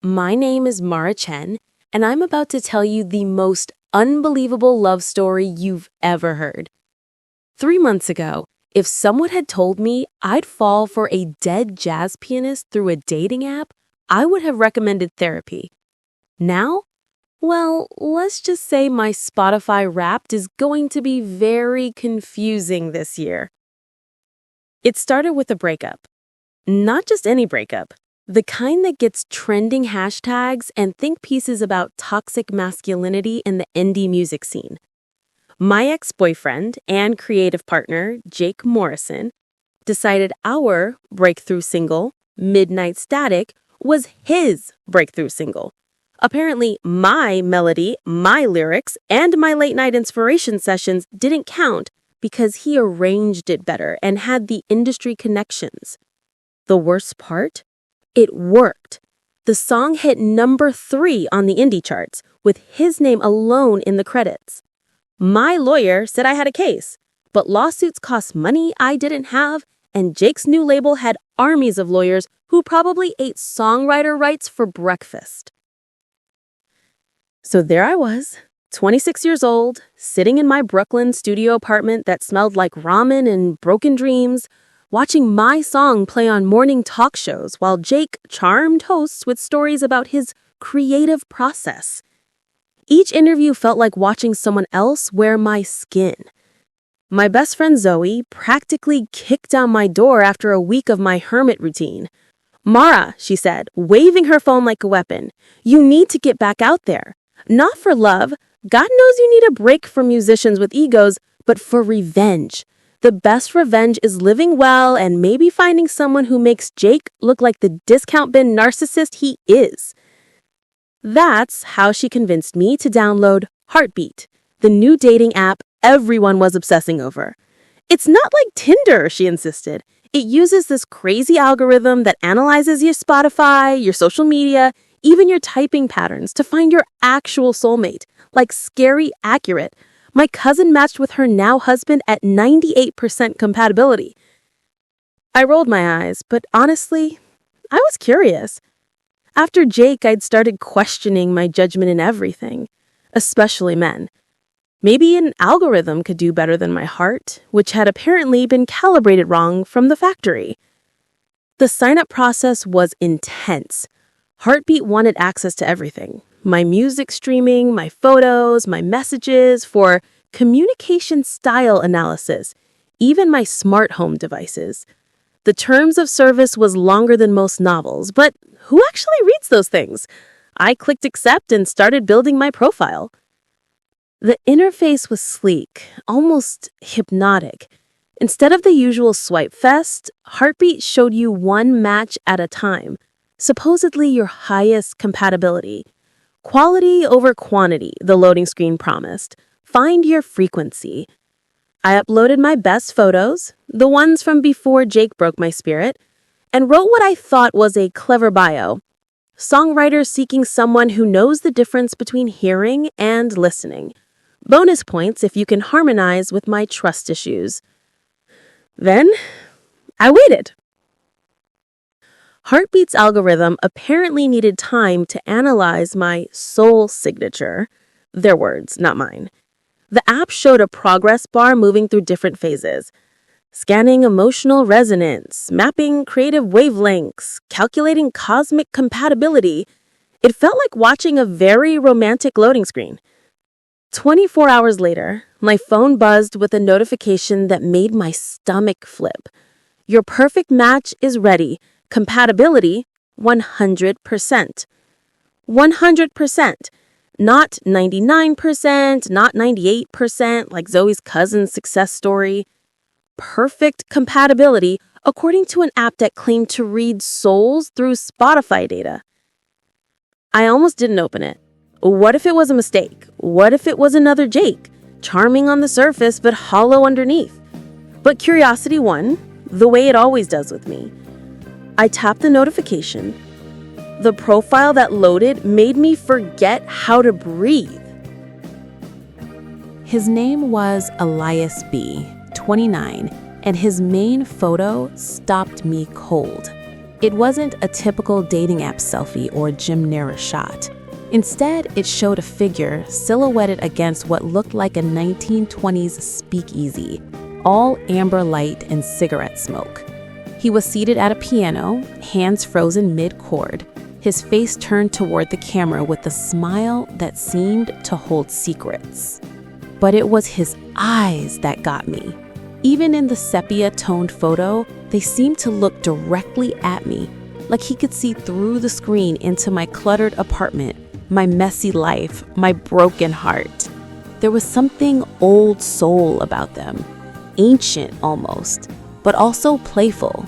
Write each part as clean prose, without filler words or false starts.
My name is Mara Chen, and I'm about to tell you the most unbelievable love story you've ever heard. 3 months ago, if someone had told me I'd fall for a dead jazz pianist through a dating app, I would have recommended therapy. Now? Well, let's just say my Spotify Wrapped is going to be very confusing this year. It started with a breakup. Not just any breakup. The kind that gets trending hashtags and think pieces about toxic masculinity in the indie music scene. My ex-boyfriend and creative partner, Jake Morrison, decided our breakthrough single, Midnight Static, was his breakthrough single. Apparently, my melody, my lyrics, and my late-night inspiration sessions didn't count because he arranged it better and had the industry connections. The worst part? It worked. The song hit number 3 on the indie charts, with his name alone in the credits. My lawyer said I had a case, but lawsuits cost money I didn't have, and Jake's new label had armies of lawyers who probably ate songwriter rights for breakfast. So there I was, 26 years old, sitting in my Brooklyn studio apartment that smelled like ramen and broken dreams, watching my song play on morning talk shows while Jake charmed hosts with stories about his creative process. Each interview felt like watching someone else wear my skin. My best friend Zoe practically kicked down my door after a week of my hermit routine. "Mara," she said, waving her phone like a weapon, "you need to get back out there. Not for love. God knows you need a break from musicians with egos, but for revenge. The best revenge is living well and maybe finding someone who makes Jake look like the discount bin narcissist he is." That's how she convinced me to download Heartbeat, the new dating app everyone was obsessing over. "It's not like Tinder," she insisted. "It uses this crazy algorithm that analyzes your Spotify, your social media, even your typing patterns to find your actual soulmate, like scary accurate. My cousin matched with her now husband at 98% compatibility." I rolled my eyes, but honestly, I was curious. After Jake, I'd started questioning my judgment in everything, especially men. Maybe an algorithm could do better than my heart, which had apparently been calibrated wrong from the factory. The sign-up process was intense. Heartbeat wanted access to everything. My music streaming, my photos, my messages for communication style analysis, even my smart home devices. The terms of service was longer than most novels, but who actually reads those things? I clicked accept and started building my profile. The interface was sleek, almost hypnotic. Instead of the usual swipe fest, Heartbeat showed you one match at a time, supposedly your highest compatibility. Quality over quantity, the loading screen promised. Find your frequency. I uploaded my best photos, the ones from before Jake broke my spirit, and wrote what I thought was a clever bio. Songwriter seeking someone who knows the difference between hearing and listening. Bonus points if you can harmonize with my trust issues. Then, I waited. Heartbeat's algorithm apparently needed time to analyze my soul signature. Their words, not mine. The app showed a progress bar moving through different phases. Scanning emotional resonance, mapping creative wavelengths, calculating cosmic compatibility. It felt like watching a very romantic loading screen. 24 hours later, my phone buzzed with a notification that made my stomach flip. "Your perfect match is ready. Compatibility, 100%. 100%. Not 99%, not 98%, like Zoe's cousin's success story. Perfect compatibility, according to an app that claimed to read souls through Spotify data. I almost didn't open it. What if it was a mistake? What if it was another Jake, charming on the surface but hollow underneath? But curiosity won, the way it always does with me. I tapped the notification. The profile that loaded made me forget how to breathe. His name was Elias B., 29, and his main photo stopped me cold. It wasn't a typical dating app selfie or Gymnera shot. Instead, it showed a figure silhouetted against what looked like a 1920s speakeasy, all amber light and cigarette smoke. He was seated at a piano, hands frozen mid-chord, his face turned toward the camera with a smile that seemed to hold secrets. But it was his eyes that got me. Even in the sepia-toned photo, they seemed to look directly at me, like he could see through the screen into my cluttered apartment, my messy life, my broken heart. There was something old soul about them, ancient almost, but also playful,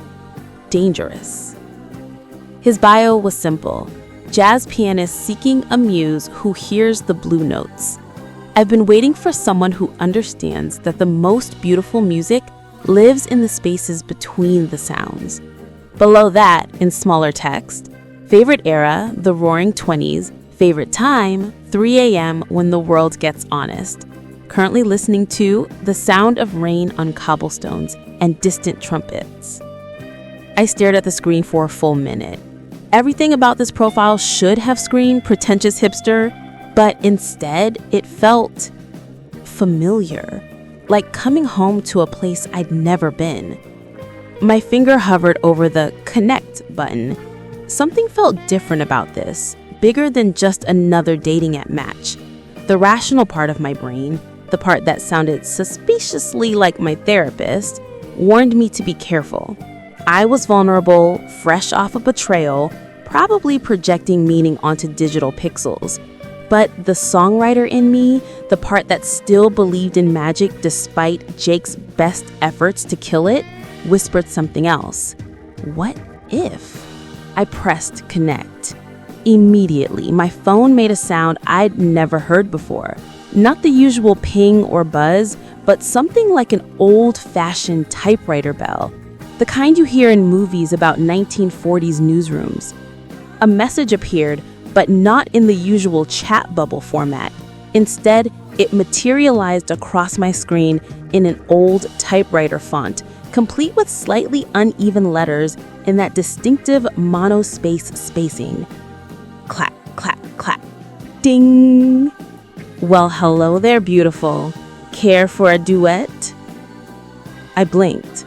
dangerous. His bio was simple: jazz pianist seeking a muse who hears the blue notes. I've been waiting for someone who understands that the most beautiful music lives in the spaces between the sounds. Below that, in smaller text, favorite era, the roaring 20s, favorite time, 3 a.m. when the world gets honest. Currently listening to the sound of rain on cobblestones and distant trumpets. I stared at the screen for a full minute. Everything about this profile should have screamed pretentious hipster, but instead it felt familiar, like coming home to a place I'd never been. My finger hovered over the connect button. Something felt different about this, bigger than just another dating app match. The rational part of my brain, the part that sounded suspiciously like my therapist, warned me to be careful. I was vulnerable, fresh off a betrayal, probably projecting meaning onto digital pixels. But the songwriter in me, the part that still believed in magic despite Jake's best efforts to kill it, whispered something else. What if? I pressed connect. Immediately, my phone made a sound I'd never heard before. Not the usual ping or buzz, but something like an old-fashioned typewriter bell, the kind you hear in movies about 1940s newsrooms. A message appeared, but not in the usual chat bubble format. Instead, it materialized across my screen in an old typewriter font, complete with slightly uneven letters in that distinctive monospace spacing. Clack, clack, clack. Ding! Well, hello there, beautiful. Care for a duet? I blinked,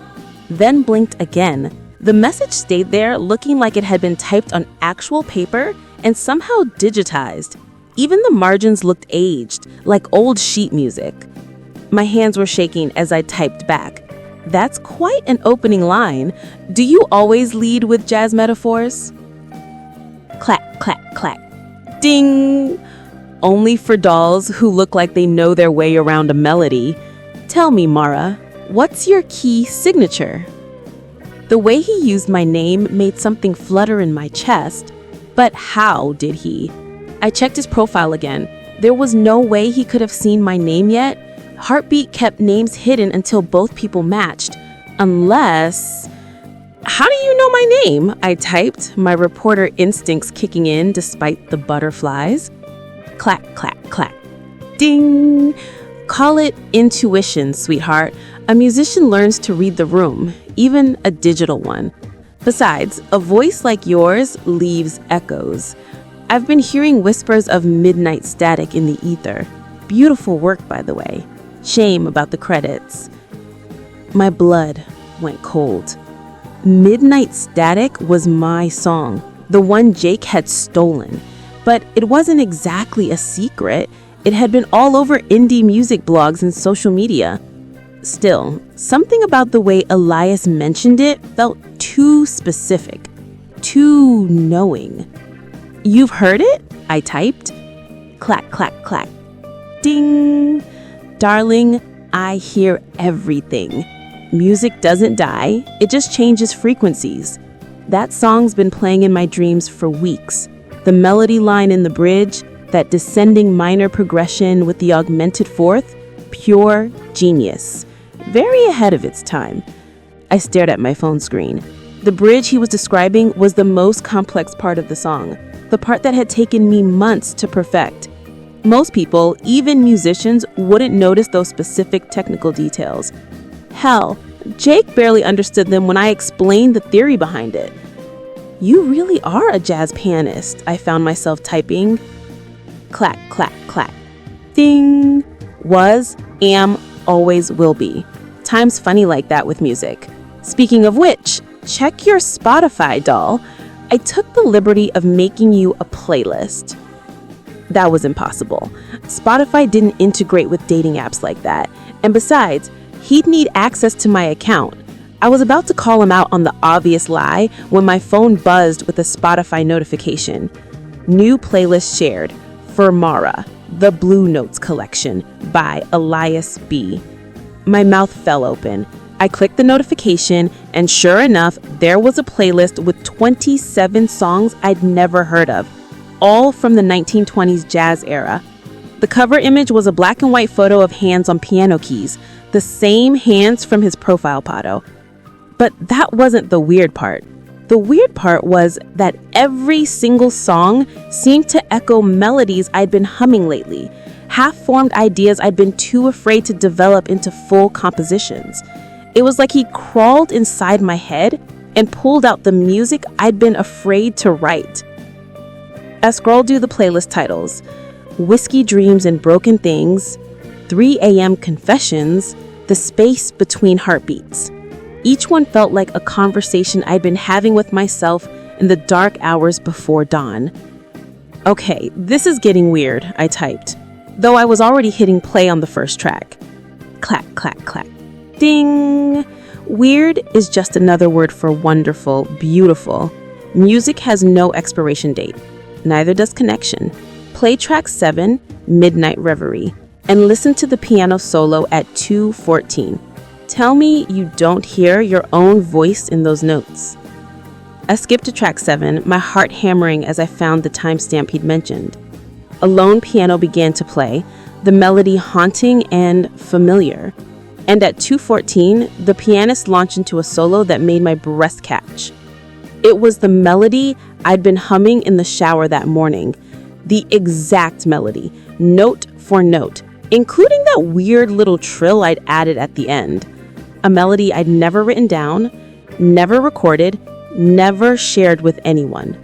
then blinked again. The message stayed there, looking like it had been typed on actual paper and somehow digitized. Even the margins looked aged, like old sheet music. My hands were shaking as I typed back. That's quite an opening line. Do you always lead with jazz metaphors? Clack, clack, clack. Ding! Only for dolls who look like they know their way around a melody. Tell me, Mara, what's your key signature? The way he used my name made something flutter in my chest. But how did he? I checked his profile again. There was no way he could have seen my name yet. Heartbeat kept names hidden until both people matched. Unless... How do you know my name? I typed, my reporter instincts kicking in despite the butterflies. Clack, clack, clack. Ding! Call it intuition, sweetheart. A musician learns to read the room, even a digital one. Besides, a voice like yours leaves echoes. I've been hearing whispers of midnight static in the ether. Beautiful work, by the way. Shame about the credits. My blood went cold. Midnight Static was my song, the one Jake had stolen. But it wasn't exactly a secret. It had been all over indie music blogs and social media. Still, something about the way Elias mentioned it felt too specific, too knowing. You've heard it? I typed. Clack, clack, clack. Ding! Darling, I hear everything. Music doesn't die, it just changes frequencies. That song's been playing in my dreams for weeks. The melody line in the bridge, that descending minor progression with the augmented fourth, pure genius. Very ahead of its time. I stared at my phone screen. The bridge he was describing was the most complex part of the song, the part that had taken me months to perfect. Most people, even musicians, wouldn't notice those specific technical details. Hell, Jake barely understood them when I explained the theory behind it. You really are a jazz pianist, I found myself typing. Clack, clack, clack. Ding. Was, am, always will be. Time's funny like that with music. Speaking of which, check your Spotify, doll. I took the liberty of making you a playlist. That was impossible. Spotify didn't integrate with dating apps like that. And besides, he'd need access to my account. I was about to call him out on the obvious lie when my phone buzzed with a Spotify notification. New playlist shared for Mara, The Blue Notes Collection by Elias B. My mouth fell open. I clicked the notification, and sure enough, there was a playlist with 27 songs I'd never heard of, all from the 1920s jazz era. The cover image was a black and white photo of hands on piano keys, the same hands from his profile photo. But that wasn't the weird part. The weird part was that every single song seemed to echo melodies I'd been humming lately, half-formed ideas I'd been too afraid to develop into full compositions. It was like he crawled inside my head and pulled out the music I'd been afraid to write. I scrolled through the playlist titles: Whiskey Dreams and Broken Things, 3 a.m. Confessions, The Space Between Heartbeats. Each one felt like a conversation I'd been having with myself in the dark hours before dawn. Okay, this is getting weird, I typed, though I was already hitting play on the first track. Clack, clack, clack. Ding! Weird is just another word for wonderful, beautiful. Music has no expiration date. Neither does connection. Play track 7, Midnight Reverie, and listen to the piano solo at 2:14. Tell me you don't hear your own voice in those notes. I skipped to track 7, my heart hammering as I found the timestamp he'd mentioned. A lone piano began to play, the melody haunting and familiar. And at 2:14, the pianist launched into a solo that made my breath catch. It was the melody I'd been humming in the shower that morning. The exact melody, note for note, including that weird little trill I'd added at the end. A melody I'd never written down, never recorded, never shared with anyone.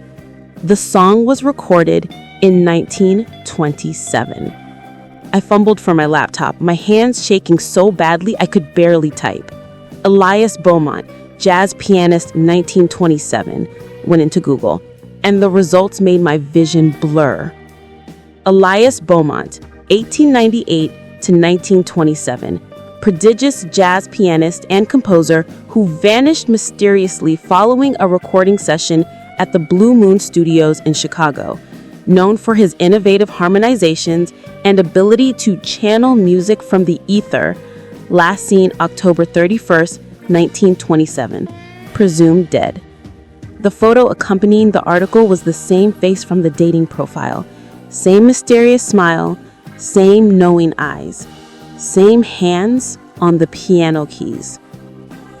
The song was recorded in 1927. I fumbled for my laptop, my hands shaking so badly I could barely type. Elias Beaumont, jazz pianist 1927, went into Google, and the results made my vision blur. Elias Beaumont, 1898 to 1927, prodigious jazz pianist and composer who vanished mysteriously following a recording session at the Blue Moon Studios in Chicago, known for his innovative harmonizations and ability to channel music from the ether, last seen October 31st, 1927, presumed dead. The photo accompanying the article was the same face from the dating profile, same mysterious smile, same knowing eyes, same hands on the piano keys.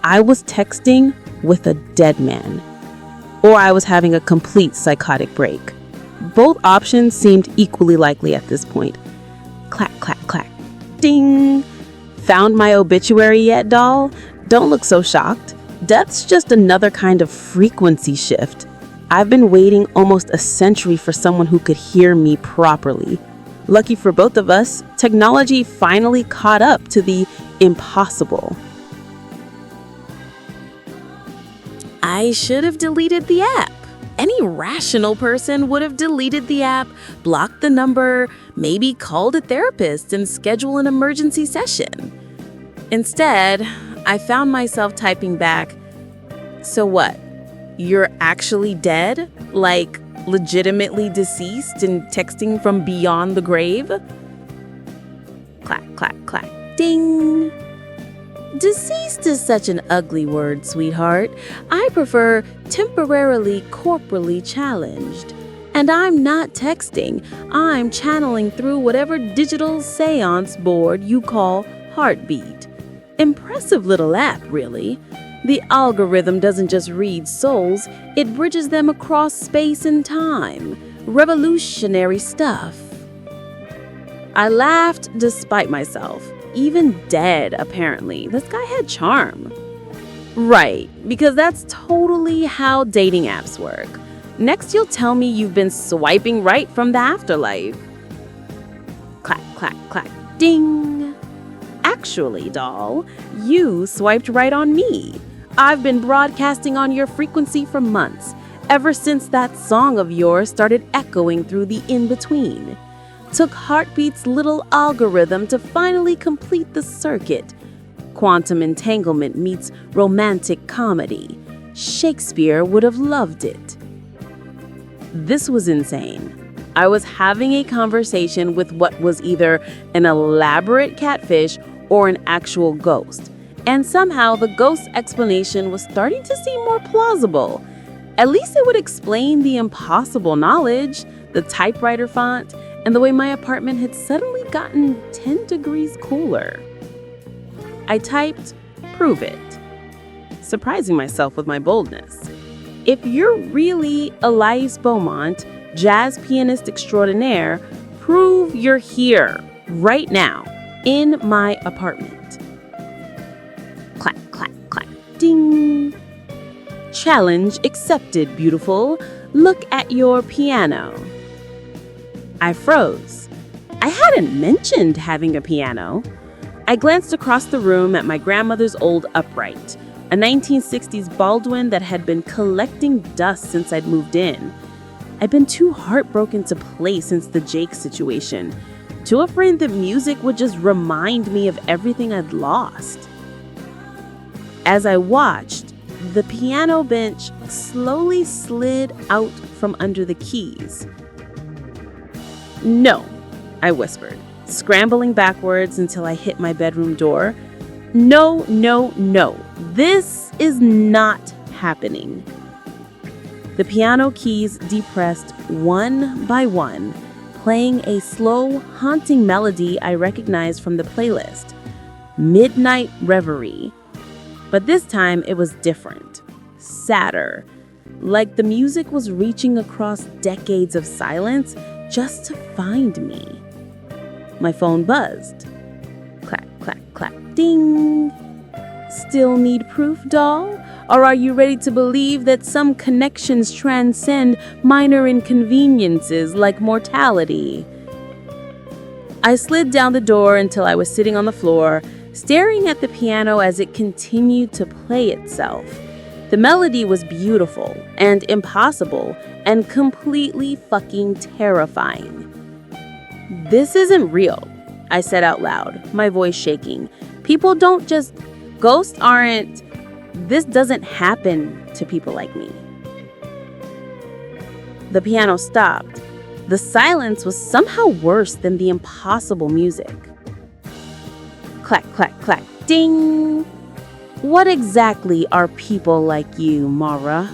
I was texting with a dead man, or I was having a complete psychotic break. Both options seemed equally likely at this point. Clack, clack, clack. Ding! Found my obituary yet, doll? Don't look so shocked. Death's just another kind of frequency shift. I've been waiting almost a century for someone who could hear me properly. Lucky for both of us, technology finally caught up to the impossible. I should have deleted the app. Any rational person would have deleted the app, blocked the number, maybe called a therapist and scheduled an emergency session. Instead, I found myself typing back, "So what? You're actually dead? Like, legitimately deceased and texting from beyond the grave?" Clack, clack, clack. Ding! Deceased is such an ugly word, sweetheart. I prefer temporarily corporally challenged. And I'm not texting. I'm channeling through whatever digital seance board you call Heartbeat. Impressive little app, really. The algorithm doesn't just read souls, it bridges them across space and time. Revolutionary stuff. I laughed despite myself. Even dead, apparently. This guy had charm. Right, because that's totally how dating apps work. Next, you'll tell me you've been swiping right from the afterlife. Clack, clack, clack, ding. Actually, doll, you swiped right on me. I've been broadcasting on your frequency for months, ever since that song of yours started echoing through the in-between. Took Heartbeat's little algorithm to finally complete the circuit. Quantum entanglement meets romantic comedy. Shakespeare would have loved it. This was insane. I was having a conversation with what was either an elaborate catfish or an actual ghost, and somehow the ghost's explanation was starting to seem more plausible. At least it would explain the impossible knowledge, the typewriter font, and the way my apartment had suddenly gotten 10 degrees cooler. I typed, "Prove it," surprising myself with my boldness. If you're really Elias Beaumont, jazz pianist extraordinaire, prove you're here, right now, in my apartment. Clack, clack, clack, ding. Challenge accepted, beautiful. Look at your piano. I froze. I hadn't mentioned having a piano. I glanced across the room at my grandmother's old upright, a 1960s Baldwin that had been collecting dust since I'd moved in. I'd been too heartbroken to play since the Jake situation, too afraid that music would just remind me of everything I'd lost. As I watched, the piano bench slowly slid out from under the keys. "No," I whispered, scrambling backwards until I hit my bedroom door. "No, no, no. This is not happening." The piano keys depressed one by one, playing a slow, haunting melody I recognized from the playlist, Midnight Reverie. But this time it was different, sadder, like the music was reaching across decades of silence just to find me. My phone buzzed. Clack, clack, clack, ding. Still need proof, doll? Or are you ready to believe that some connections transcend minor inconveniences like mortality? I slid down the door until I was sitting on the floor, staring at the piano as it continued to play itself. The melody was beautiful and impossible and completely fucking terrifying. "This isn't real," I said out loud, my voice shaking. Ghosts aren't. This doesn't happen to people like me." The piano stopped. The silence was somehow worse than the impossible music. Clack, clack, clack, ding. "What exactly are people like you, Mara?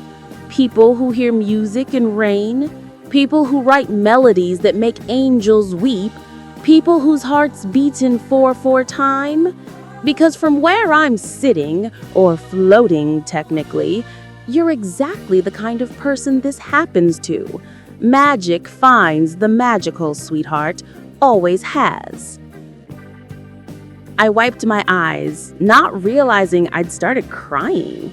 People who hear music and rain? People who write melodies that make angels weep? People whose hearts beat in 4/4 time? Because from where I'm sitting, or floating technically, you're exactly the kind of person this happens to. Magic finds the magical, sweetheart. Always has." I wiped my eyes, not realizing I'd started crying.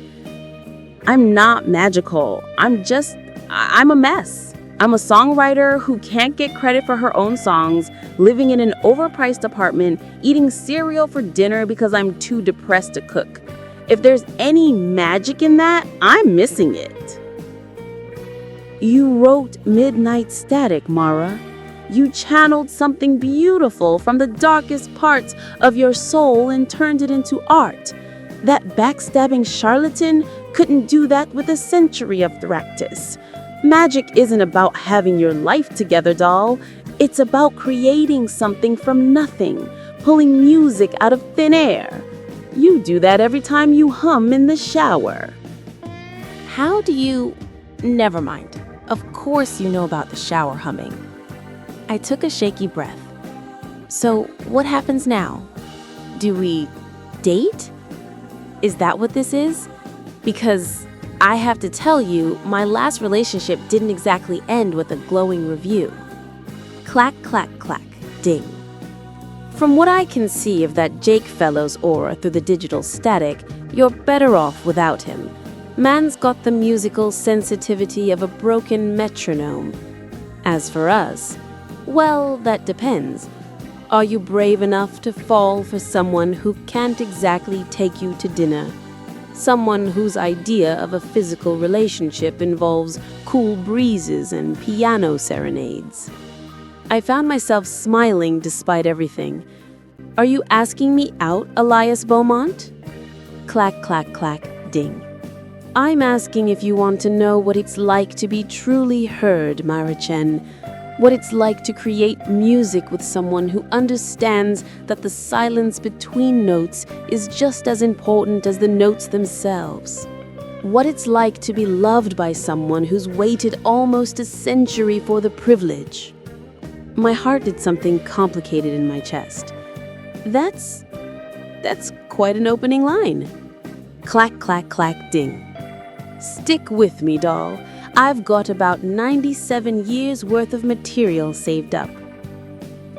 I'm not magical. I'm a mess. I'm a songwriter who can't get credit for her own songs, living in an overpriced apartment, eating cereal for dinner because I'm too depressed to cook. If there's any magic in that, I'm missing it. You wrote Midnight Static, Mara. You channeled something beautiful from the darkest parts of your soul and turned it into art. That backstabbing charlatan couldn't do that with a century of practice. Magic isn't about having your life together, doll. It's about creating something from nothing, pulling music out of thin air. You do that every time you hum in the shower. How do you... Never mind. Of course you know about the shower humming. I took a shaky breath. So what happens now? Do we date? Is that what this is? Because I have to tell you, my last relationship didn't exactly end with a glowing review. Clack, clack, clack, ding. From what I can see of that Jake fellow's aura through the digital static, you're better off without him. Man's got the musical sensitivity of a broken metronome. As for us, well, that depends. Are you brave enough to fall for someone who can't exactly take you to dinner? Someone whose idea of a physical relationship involves cool breezes and piano serenades? I found myself smiling despite everything. Are you asking me out, Elias Beaumont? Clack, clack, clack, ding. I'm asking if you want to know what it's like to be truly heard, Myra Chen. What it's like to create music with someone who understands that the silence between notes is just as important as the notes themselves. What it's like to be loved by someone who's waited almost a century for the privilege. My heart did something complicated in my chest. That's quite an opening line. Clack, clack, clack, ding. Stick with me, doll. I've got about 97 years worth of material saved up.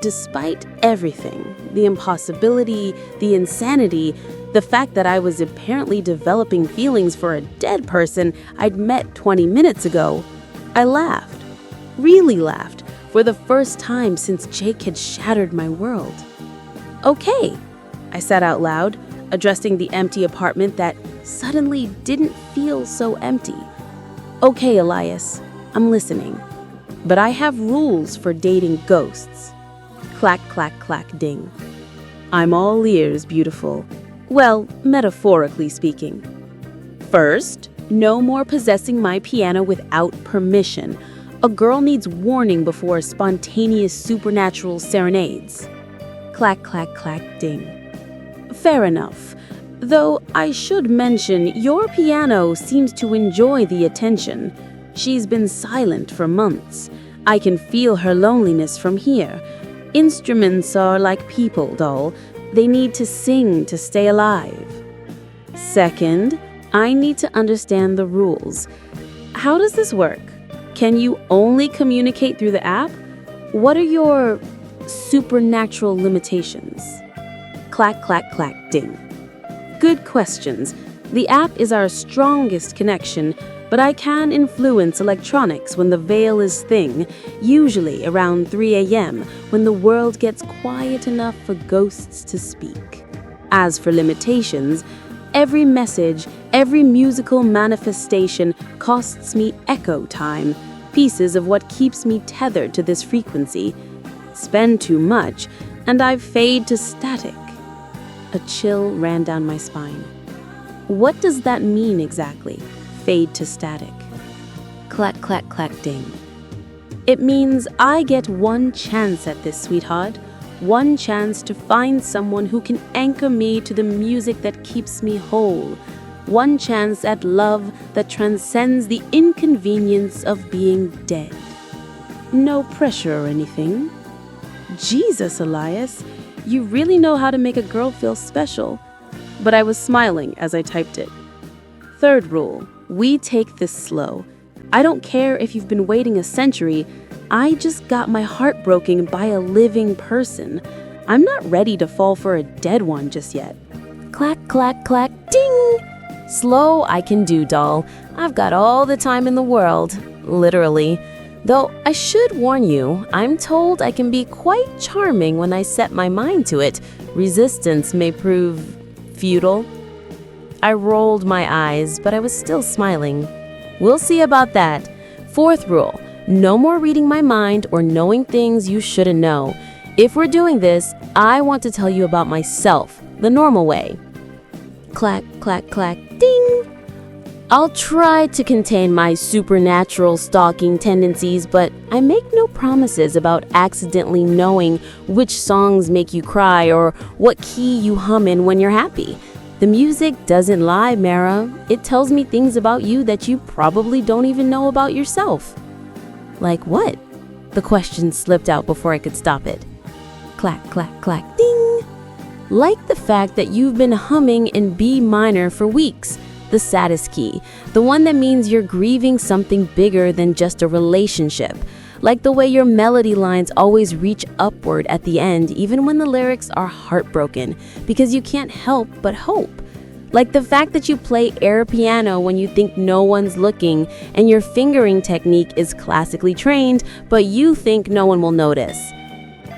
Despite everything, the impossibility, the insanity, the fact that I was apparently developing feelings for a dead person I'd met 20 minutes ago, I laughed. Really laughed, for the first time since Jake had shattered my world. Okay, I said out loud, addressing the empty apartment that suddenly didn't feel so empty. Okay, Elias, I'm listening. But I have rules for dating ghosts. Clack, clack, clack, ding. I'm all ears, beautiful. Well, metaphorically speaking. First, no more possessing my piano without permission. A girl needs warning before spontaneous supernatural serenades. Clack, clack, clack, ding. Fair enough. Though I should mention, your piano seems to enjoy the attention. She's been silent for months. I can feel her loneliness from here. Instruments are like people, doll. They need to sing to stay alive. Second, I need to understand the rules. How does this work? Can you only communicate through the app? What are your supernatural limitations? Clack, clack, clack, ding. Good questions. The app is our strongest connection, but I can influence electronics when the veil is thin, usually around 3 a.m., when the world gets quiet enough for ghosts to speak. As for limitations, every message, every musical manifestation costs me echo time, pieces of what keeps me tethered to this frequency. Spend too much, and I fade to static. A chill ran down my spine. What does that mean exactly, fade to static? Clack, clack, clack, ding. It means I get one chance at this, sweetheart. One chance to find someone who can anchor me to the music that keeps me whole. One chance at love that transcends the inconvenience of being dead. No pressure or anything. Jesus, Elias. You really know how to make a girl feel special. But I was smiling as I typed it. Third rule, we take this slow. I don't care if you've been waiting a century. I just got my heart broken by a living person. I'm not ready to fall for a dead one just yet. Clack, clack, clack, ding! Slow I can do, doll. I've got all the time in the world, literally. Though I should warn you, I'm told I can be quite charming when I set my mind to it. Resistance may prove futile. I rolled my eyes, but I was still smiling. We'll see about that. Fourth rule, no more reading my mind or knowing things you shouldn't know. If we're doing this, I want to tell you about myself, the normal way. Clack, clack, clack, ding! I'll try to contain my supernatural stalking tendencies, but I make no promises about accidentally knowing which songs make you cry or what key you hum in when you're happy. The music doesn't lie, Mara. It tells me things about you that you probably don't even know about yourself. Like what? The question slipped out before I could stop it. Clack, clack, clack, ding! Like the fact that you've been humming in B minor for weeks. The saddest key, the one that means you're grieving something bigger than just a relationship. like the way your melody lines always reach upward at the end, even when the lyrics are heartbroken, because you can't help but hope. Like the fact that you play air piano when you think no one's looking, and your fingering technique is classically trained, but you think no one will notice.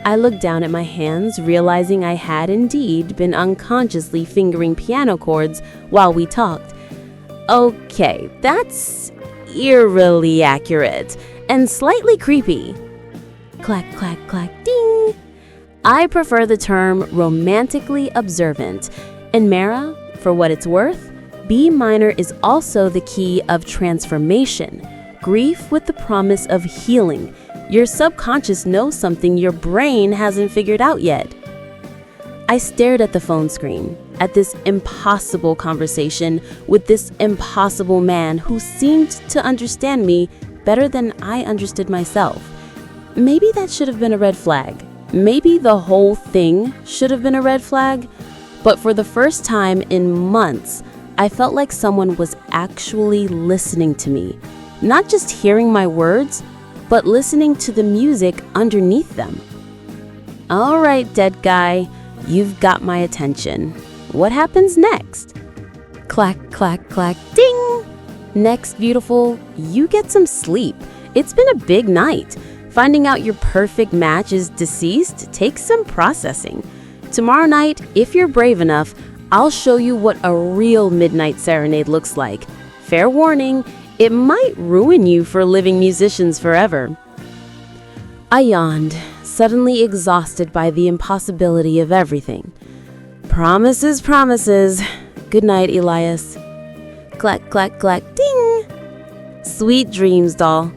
I looked down at my hands, realizing I had indeed been unconsciously fingering piano chords while we talked. Okay, that's eerily accurate and slightly creepy. Clack, clack, clack, ding. I prefer the term romantically observant. And Mara, for what it's worth, B minor is also the key of transformation, grief with the promise of healing. Your subconscious knows something your brain hasn't figured out yet. I stared at the phone screen, at this impossible conversation with this impossible man who seemed to understand me better than I understood myself. Maybe that should have been a red flag. Maybe the whole thing should have been a red flag. But for the first time in months, I felt like someone was actually listening to me. Not just hearing my words, but listening to the music underneath them. All right, dead guy, you've got my attention. What happens next? Clack, clack, clack, ding! Next, beautiful, you get some sleep. It's been a big night. Finding out your perfect match is deceased takes some processing. Tomorrow night, if you're brave enough, I'll show you what a real midnight serenade looks like. Fair warning, it might ruin you for living musicians forever. I yawned, suddenly exhausted by the impossibility of everything. Promises, promises. Good night, Elias. Clack, clack, clack, ding! Sweet dreams, doll.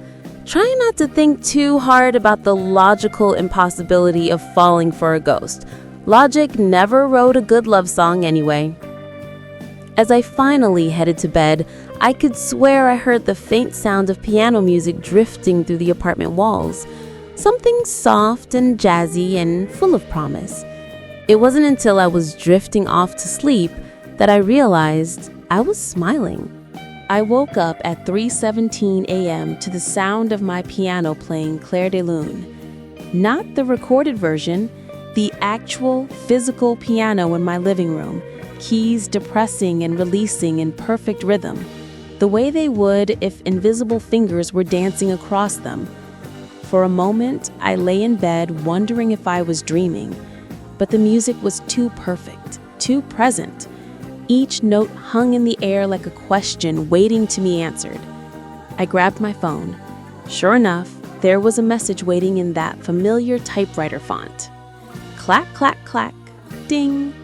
Try not to think too hard about the logical impossibility of falling for a ghost. Logic never wrote a good love song anyway. As I finally headed to bed, I could swear I heard the faint sound of piano music drifting through the apartment walls. Something soft and jazzy and full of promise. It wasn't until I was drifting off to sleep that I realized I was smiling. I woke up at 3:17 a.m. to the sound of my piano playing Clair de Lune. Not the recorded version, the actual physical piano in my living room, keys depressing and releasing in perfect rhythm, the way they would if invisible fingers were dancing across them. For a moment, I lay in bed wondering if I was dreaming, but the music was too perfect, too present. Each note hung in the air like a question waiting to be answered. I grabbed my phone. Sure enough, there was a message waiting in that familiar typewriter font. Clack, clack, clack, ding.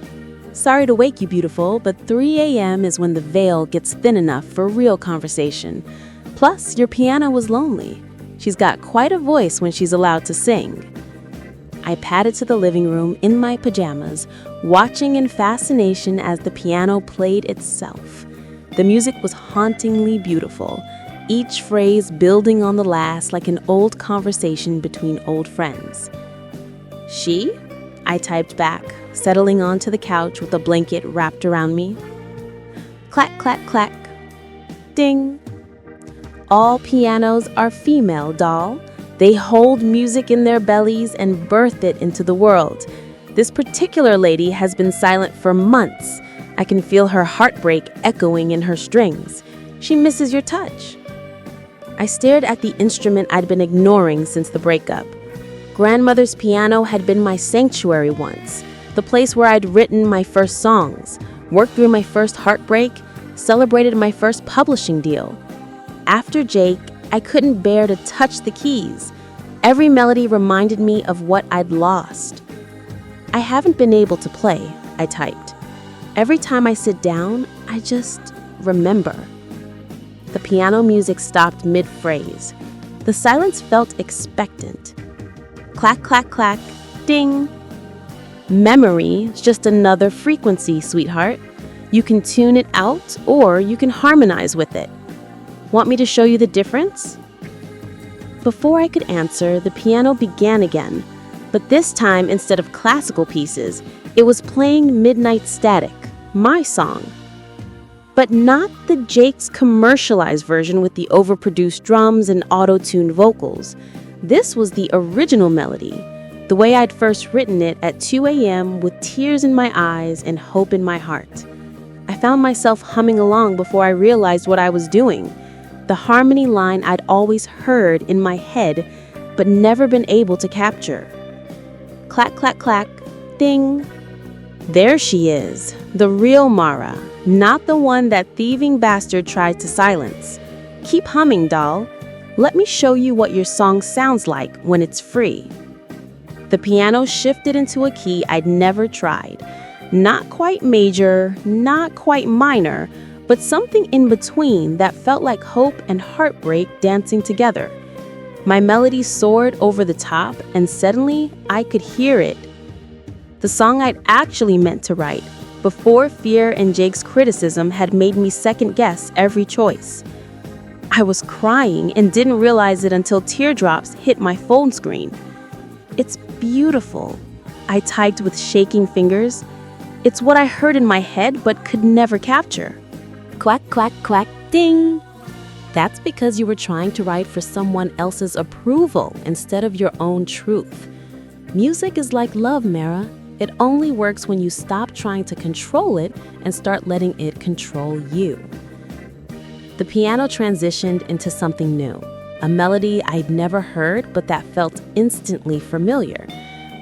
Sorry to wake you, beautiful, but 3 a.m. is when the veil gets thin enough for real conversation. Plus, your piano was lonely. She's got quite a voice when she's allowed to sing. I padded to the living room in my pajamas, watching in fascination as the piano played itself. The music was hauntingly beautiful, each phrase building on the last like an old conversation between old friends. She? I typed back, settling onto the couch with a blanket wrapped around me. Clack, clack, clack. Ding. All pianos are female, doll. They hold music in their bellies and birth it into the world. This particular lady has been silent for months. I can feel her heartbreak echoing in her strings. She misses your touch. I stared at the instrument I'd been ignoring since the breakup. Grandmother's piano had been my sanctuary once, the place where I'd written my first songs, worked through my first heartbreak, celebrated my first publishing deal. After Jake, I couldn't bear to touch the keys. Every melody reminded me of what I'd lost. I haven't been able to play, I typed. Every time I sit down, I just remember. The piano music stopped mid-phrase. The silence felt expectant. Clack, clack, clack, ding. Memory is just another frequency, sweetheart. You can tune it out or you can harmonize with it. Want me to show you the difference? Before I could answer, the piano began again, but this time instead of classical pieces, it was playing Midnight Static, my song. But not the Jake's commercialized version with the overproduced drums and auto-tuned vocals. This was the original melody, the way I'd first written it at 2 a.m. with tears in my eyes and hope in my heart. I found myself humming along before I realized what I was doing. The harmony line I'd always heard in my head, but never been able to capture. Clack, clack, clack, ding. There she is, the real Mara, not the one that thieving bastard tried to silence. Keep humming, doll. Let me show you what your song sounds like when it's free. The piano shifted into a key I'd never tried. Not quite major, not quite minor, but something in between that felt like hope and heartbreak dancing together. My melody soared over the top, and suddenly I could hear it. The song I'd actually meant to write, before fear and Jake's criticism had made me second-guess every choice. I was crying and didn't realize it until teardrops hit my phone screen. It's beautiful, I typed with shaking fingers. It's what I heard in my head but could never capture. Quack, quack, quack, ding. That's because you were trying to write for someone else's approval instead of your own truth. Music is like love, Mara. It only works when you stop trying to control it and start letting it control you. The piano transitioned into something new, a melody I'd never heard but that felt instantly familiar,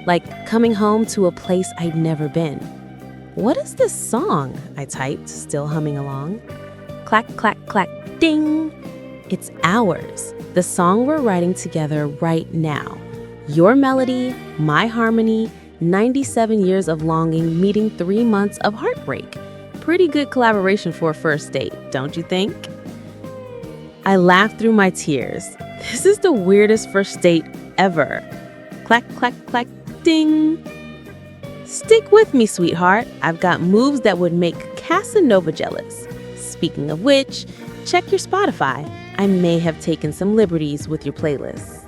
like coming home to a place I'd never been. What is this song? I typed, still humming along. Clack, clack, clack, ding. It's ours, the song we're writing together right now. Your melody, my harmony, 97 years of longing meeting 3 months of heartbreak. Pretty good collaboration for a first date, don't you think? I laughed through my tears. This is the weirdest first date ever. Clack, clack, clack, ding. Stick with me, sweetheart. I've got moves that would make Casanova jealous. Speaking of which, check your Spotify. I may have taken some liberties with your playlists.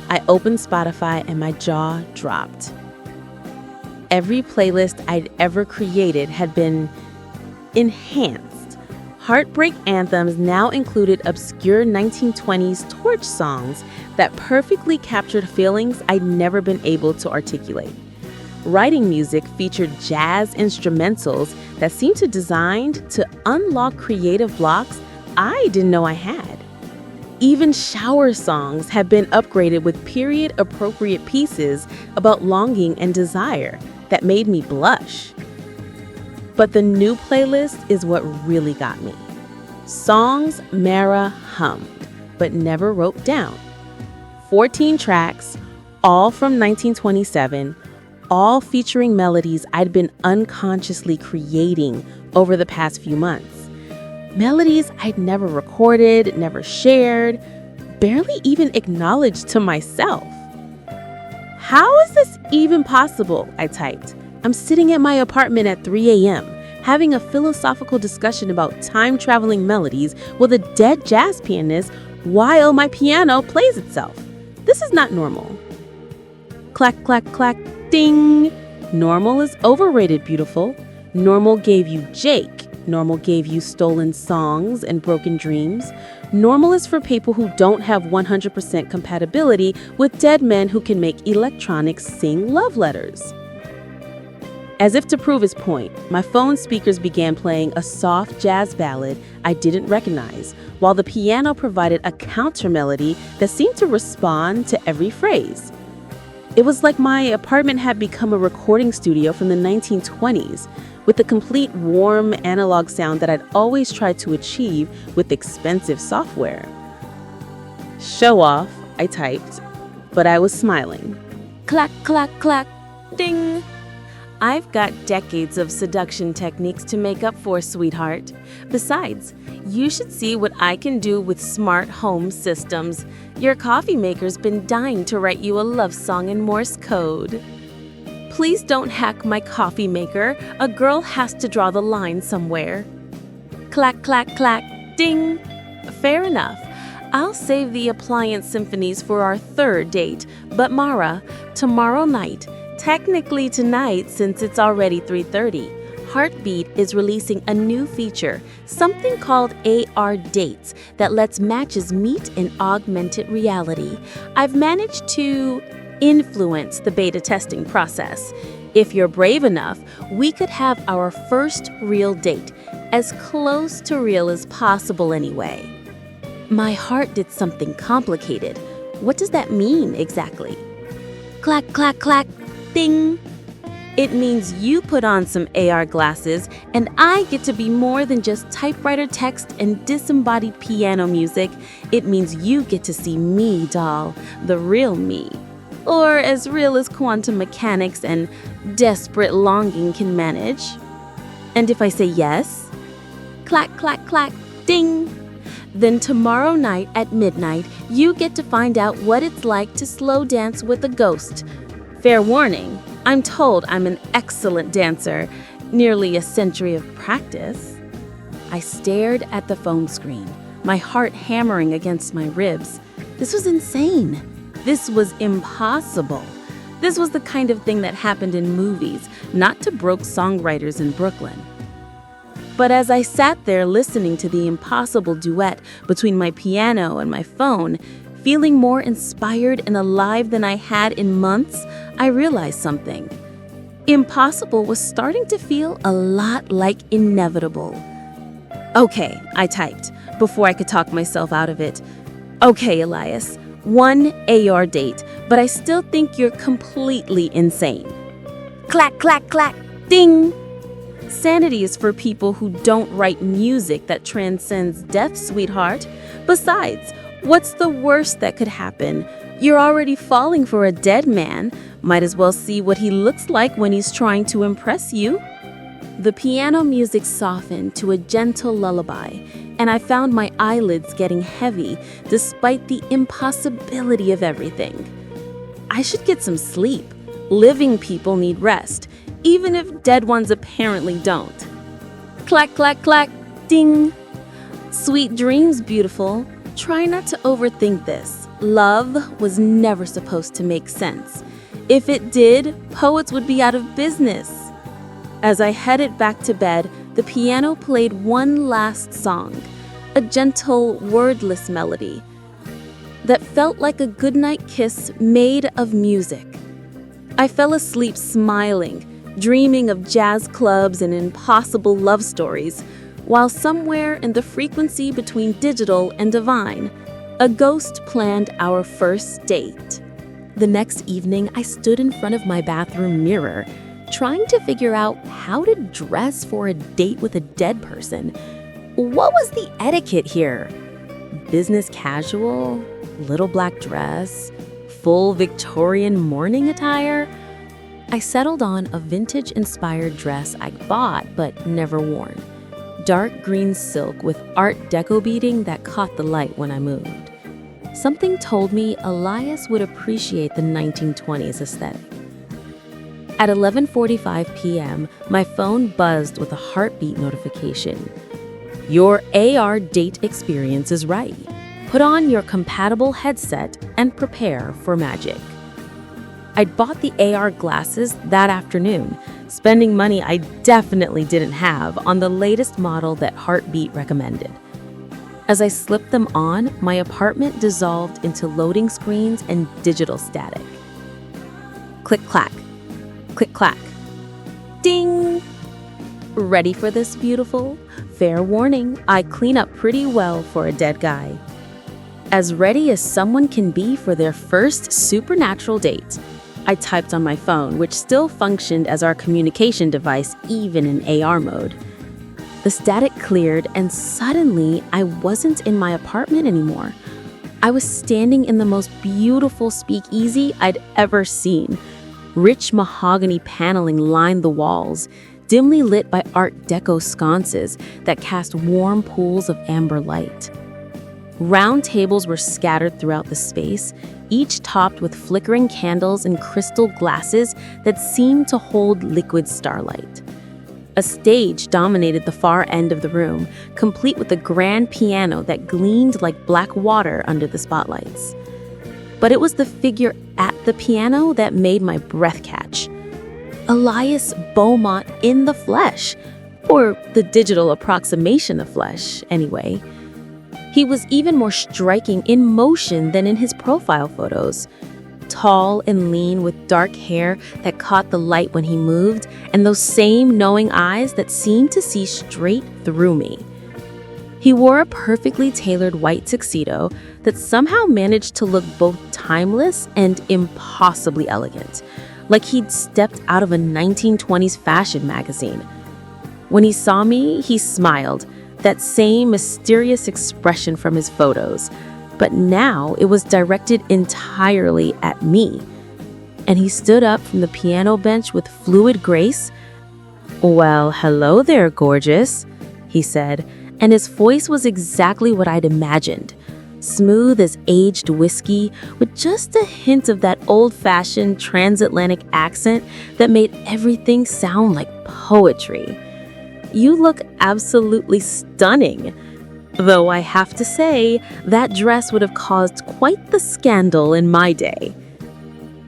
I opened Spotify and my jaw dropped. Every playlist I'd ever created had been enhanced. Heartbreak anthems now included obscure 1920s torch songs that perfectly captured feelings I'd never been able to articulate. Writing music featured jazz instrumentals that seemed designed to unlock creative blocks I didn't know I had. Even shower songs have been upgraded with period-appropriate pieces about longing and desire that made me blush. But the new playlist is what really got me. Songs Mara hummed, but never wrote down. 14 tracks, all from 1927, all featuring melodies I'd been unconsciously creating over the past few months. Melodies I'd never recorded, never shared, barely even acknowledged to myself. How is this even possible? I typed. I'm sitting at my apartment at 3 a.m., having a philosophical discussion about time-traveling melodies with a dead jazz pianist while my piano plays itself. This is not normal. Clack, clack, clack, ding. Normal is overrated, beautiful. Normal gave you Jake. Normal gave you stolen songs and broken dreams. Normal is for people who don't have 100% compatibility with dead men who can make electronics sing love letters. As if to prove his point, my phone speakers began playing a soft jazz ballad I didn't recognize, while the piano provided a counter melody that seemed to respond to every phrase. It was like my apartment had become a recording studio from the 1920s, with the complete warm analog sound that I'd always tried to achieve with expensive software. Show off, I typed, but I was smiling. Clack, clack, clack, ding. I've got decades of seduction techniques to make up for, sweetheart. Besides, you should see what I can do with smart home systems. Your coffee maker's been dying to write you a love song in Morse code. Please don't hack my coffee maker. A girl has to draw the line somewhere. Clack, clack, clack, ding. Fair enough. I'll save the appliance symphonies for our third date. But Mara, tomorrow night, technically tonight since it's already 3:30, Heartbeat is releasing a new feature, something called AR Dates, that lets matches meet in augmented reality. I've managed to influence the beta testing process. If you're brave enough, we could have our first real date, as close to real as possible anyway. My heart did something complicated. What does that mean exactly? Clack, clack, clack, ding. It means you put on some AR glasses and I get to be more than just typewriter text and disembodied piano music. It means you get to see me, doll, the real me. Or as real as quantum mechanics and desperate longing can manage. And if I say yes, clack, clack, clack, ding, then tomorrow night at midnight, you get to find out what it's like to slow dance with a ghost. Fair warning, I'm told I'm an excellent dancer, nearly a century of practice. I stared at the phone screen, my heart hammering against my ribs. This was insane. This was impossible. This was the kind of thing that happened in movies, not to broke songwriters in Brooklyn. But as I sat there listening to the impossible duet between my piano and my phone, feeling more inspired and alive than I had in months, I realized something. Impossible was starting to feel a lot like inevitable. Okay, I typed, before I could talk myself out of it. Okay, Elias, one AR date, but I still think you're completely insane. Clack, clack, clack, ding! Sanity is for people who don't write music that transcends death, sweetheart. Besides, what's the worst that could happen? You're already falling for a dead man. Might as well see what he looks like when he's trying to impress you. The piano music softened to a gentle lullaby, and I found my eyelids getting heavy despite the impossibility of everything. I should get some sleep. Living people need rest, even if dead ones apparently don't. Clack, clack, clack, ding. Sweet dreams, beautiful. Try not to overthink this. Love was never supposed to make sense. If it did, poets would be out of business. As I headed back to bed, the piano played one last song, a gentle, wordless melody that felt like a goodnight kiss made of music. I fell asleep smiling, dreaming of jazz clubs and impossible love stories, while somewhere in the frequency between digital and divine, a ghost planned our first date. The next evening, I stood in front of my bathroom mirror, trying to figure out how to dress for a date with a dead person. What was the etiquette here? Business casual? Little black dress? Full Victorian morning attire? I settled on a vintage-inspired dress I bought but never worn. Dark green silk with Art Deco beading that caught the light when I moved. Something told me Elias would appreciate the 1920s aesthetic. At 11:45 p.m., my phone buzzed with a heartbeat notification. Your AR date experience is right. Put on your compatible headset and prepare for magic. I'd bought the AR glasses that afternoon, spending money I definitely didn't have on the latest model that Heartbeat recommended. As I slipped them on, my apartment dissolved into loading screens and digital static. Click-clack. Click-clack. Ding! Ready for this, beautiful? Fair warning, I clean up pretty well for a dead guy. As ready as someone can be for their first supernatural date, I typed on my phone, which still functioned as our communication device even in AR mode. The static cleared, and suddenly I wasn't in my apartment anymore. I was standing in the most beautiful speakeasy I'd ever seen. Rich mahogany paneling lined the walls, dimly lit by Art Deco sconces that cast warm pools of amber light. Round tables were scattered throughout the space, each topped with flickering candles and crystal glasses that seemed to hold liquid starlight. A stage dominated the far end of the room, complete with a grand piano that gleamed like black water under the spotlights. But it was the figure at the piano that made my breath catch. Elias Beaumont in the flesh, or the digital approximation of flesh, anyway. He was even more striking in motion than in his profile photos. Tall and lean with dark hair that caught the light when he moved, and those same knowing eyes that seemed to see straight through me. He wore a perfectly tailored white tuxedo that somehow managed to look both timeless and impossibly elegant, like he'd stepped out of a 1920s fashion magazine. When he saw me, he smiled, that same mysterious expression from his photos, but now it was directed entirely at me. And he stood up from the piano bench with fluid grace. "Well, hello there, gorgeous," he said, and his voice was exactly what I'd imagined. Smooth as aged whiskey, with just a hint of that old-fashioned transatlantic accent that made everything sound like poetry. "You look absolutely stunning. Though I have to say, that dress would have caused quite the scandal in my day."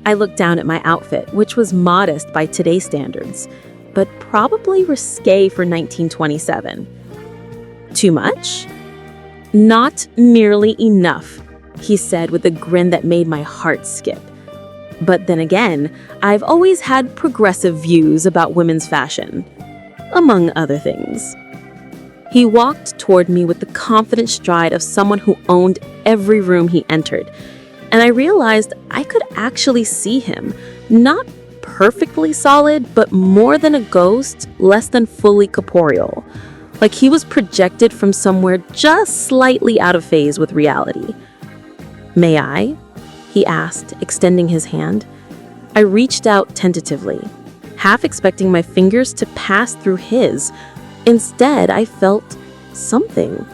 I looked down at my outfit, which was modest by today's standards, but probably risque for 1927. "Too much?" "Not nearly enough," he said with a grin that made my heart skip. But then again, I've always had progressive views about women's fashion, among other things. He walked toward me with the confident stride of someone who owned every room he entered, and I realized I could actually see him, not perfectly solid, but more than a ghost, less than fully corporeal, like he was projected from somewhere just slightly out of phase with reality. "May I?" he asked, extending his hand. I reached out tentatively, half expecting my fingers to pass through his. Instead, I felt something.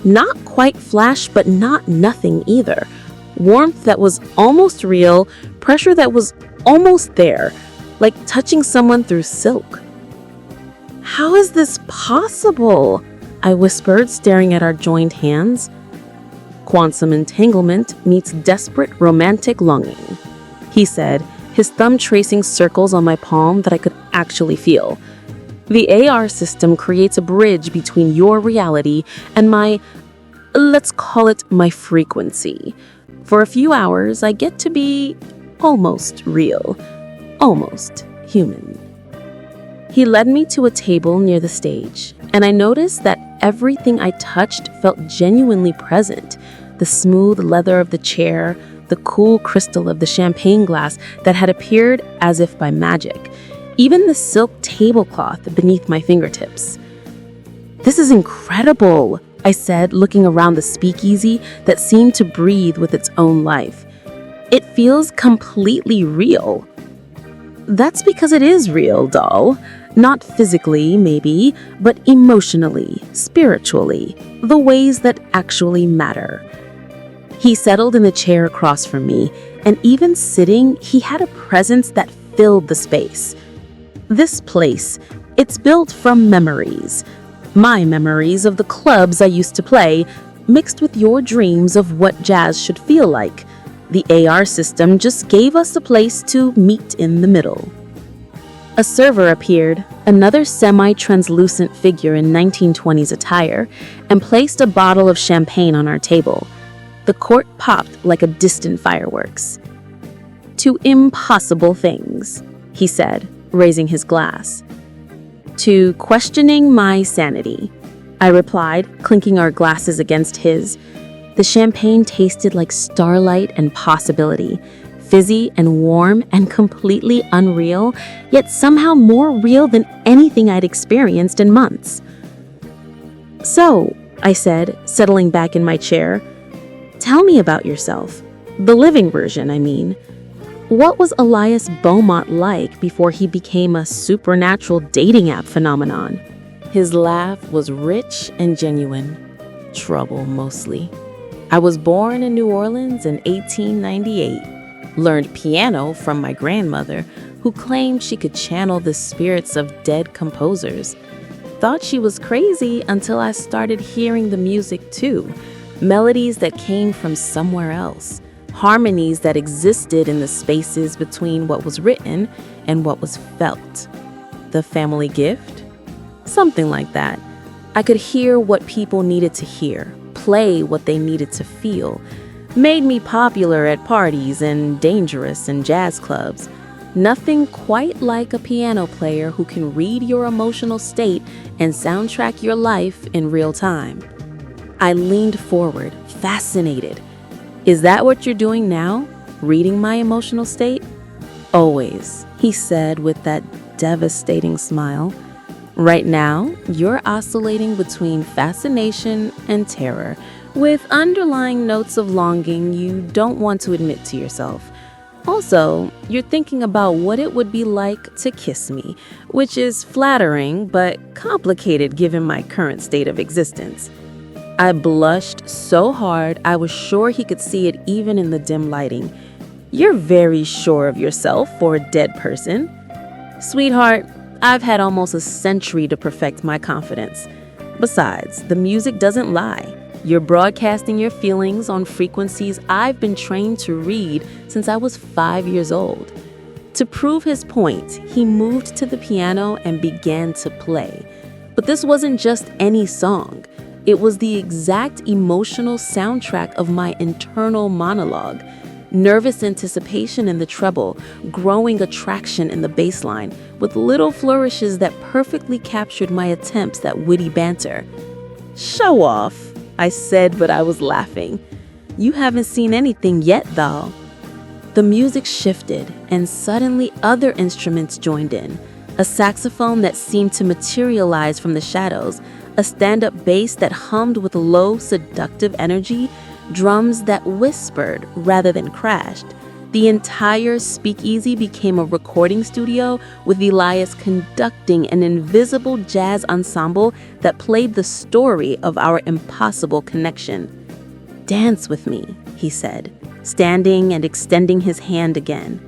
Not quite flash, but not nothing either. Warmth that was almost real, pressure that was almost there, like touching someone through silk. "How is this possible?" I whispered, staring at our joined hands. "Quantum entanglement meets desperate romantic longing," he said, his thumb tracing circles on my palm that I could actually feel. "The AR system creates a bridge between your reality and let's call it my frequency. For a few hours, I get to be almost real, almost human." He led me to a table near the stage, and I noticed that everything I touched felt genuinely present. The smooth leather of the chair, the cool crystal of the champagne glass that had appeared as if by magic, even the silk tablecloth beneath my fingertips. "This is incredible," I said, looking around the speakeasy that seemed to breathe with its own life. "It feels completely real." "That's because it is real, doll. Not physically, maybe, but emotionally, spiritually, the ways that actually matter." He settled in the chair across from me, and even sitting, he had a presence that filled the space. "This place, it's built from memories. My memories of the clubs I used to play, mixed with your dreams of what jazz should feel like. The AR system just gave us a place to meet in the middle." A server appeared, another semi-translucent figure in 1920s attire, and placed a bottle of champagne on our table. The court popped like a distant fireworks. "To impossible things," he said, raising his glass. "To questioning my sanity," I replied, clinking our glasses against his. The champagne tasted like starlight and possibility, fizzy and warm and completely unreal, yet somehow more real than anything I'd experienced in months. "So," I said, settling back in my chair, "tell me about yourself. The living version, I mean. What was Elias Beaumont like before he became a supernatural dating app phenomenon?" His laugh was rich and genuine. Trouble, mostly. "I was born in New Orleans in 1898. Learned piano from my grandmother, who claimed she could channel the spirits of dead composers. Thought she was crazy until I started hearing the music too, melodies that came from somewhere else, harmonies that existed in the spaces between what was written and what was felt. The family gift? Something like that. I could hear what people needed to hear, play what they needed to feel. Made me popular at parties and dangerous in jazz clubs. Nothing quite like a piano player who can read your emotional state and soundtrack your life in real time. I leaned forward, fascinated. Is that what you're doing now? Reading my emotional state? Always, he said with that devastating smile. Right now, you're oscillating between fascination and terror, with underlying notes of longing you don't want to admit to yourself. Also, you're thinking about what it would be like to kiss me, which is flattering but complicated given my current state of existence. I blushed so hard I was sure he could see it even in the dim lighting. You're very sure of yourself for a dead person. Sweetheart, I've had almost a century to perfect my confidence. Besides, the music doesn't lie. You're broadcasting your feelings on frequencies I've been trained to read since I was 5 years old. To prove his point, he moved to the piano and began to play. But this wasn't just any song. It was the exact emotional soundtrack of my internal monologue. Nervous anticipation in the treble, growing attraction in the bass line, with little flourishes that perfectly captured my attempts at witty banter. Show off, I said, but I was laughing. You haven't seen anything yet, though. The music shifted, and suddenly other instruments joined in. A saxophone that seemed to materialize from the shadows, a stand-up bass that hummed with low, seductive energy, drums that whispered rather than crashed. The entire speakeasy became a recording studio with Elias conducting an invisible jazz ensemble that played the story of our impossible connection. Dance with me, he said, standing and extending his hand again.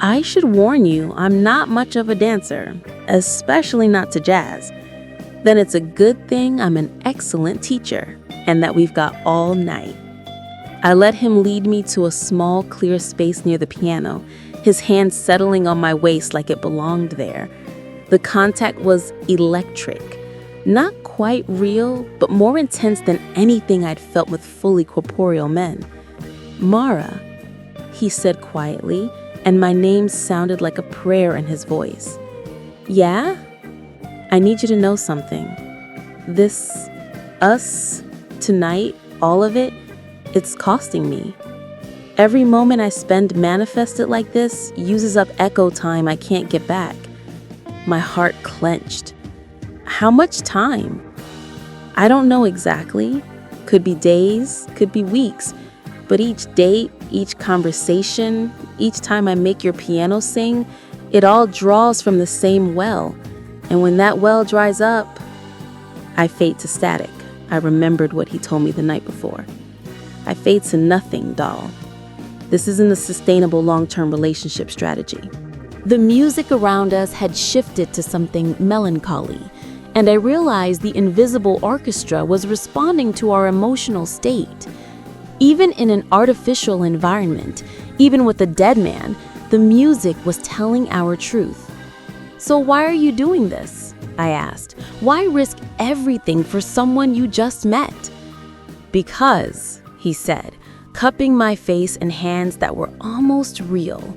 I should warn you, I'm not much of a dancer, especially not to jazz. Then it's a good thing I'm an excellent teacher and that we've got all night. I let him lead me to a small, clear space near the piano, his hand settling on my waist like it belonged there. The contact was electric, not quite real, but more intense than anything I'd felt with fully corporeal men. Mara, he said quietly, and my name sounded like a prayer in his voice. Yeah? I need you to know something. This, us, tonight, all of it, it's costing me. Every moment I spend manifested like this uses up echo time I can't get back. My heart clenched. How much time? I don't know exactly. Could be days, could be weeks. But each date, each conversation, each time I make your piano sing, it all draws from the same well. And when that well dries up, I fade to static. I remembered what he told me the night before. I fade to nothing, doll. This isn't a sustainable long-term relationship strategy. The music around us had shifted to something melancholy, and I realized the invisible orchestra was responding to our emotional state. Even in an artificial environment, even with a dead man, the music was telling our truth. So why are you doing this? I asked. Why risk everything for someone you just met? Because, he said, cupping my face in hands that were almost real.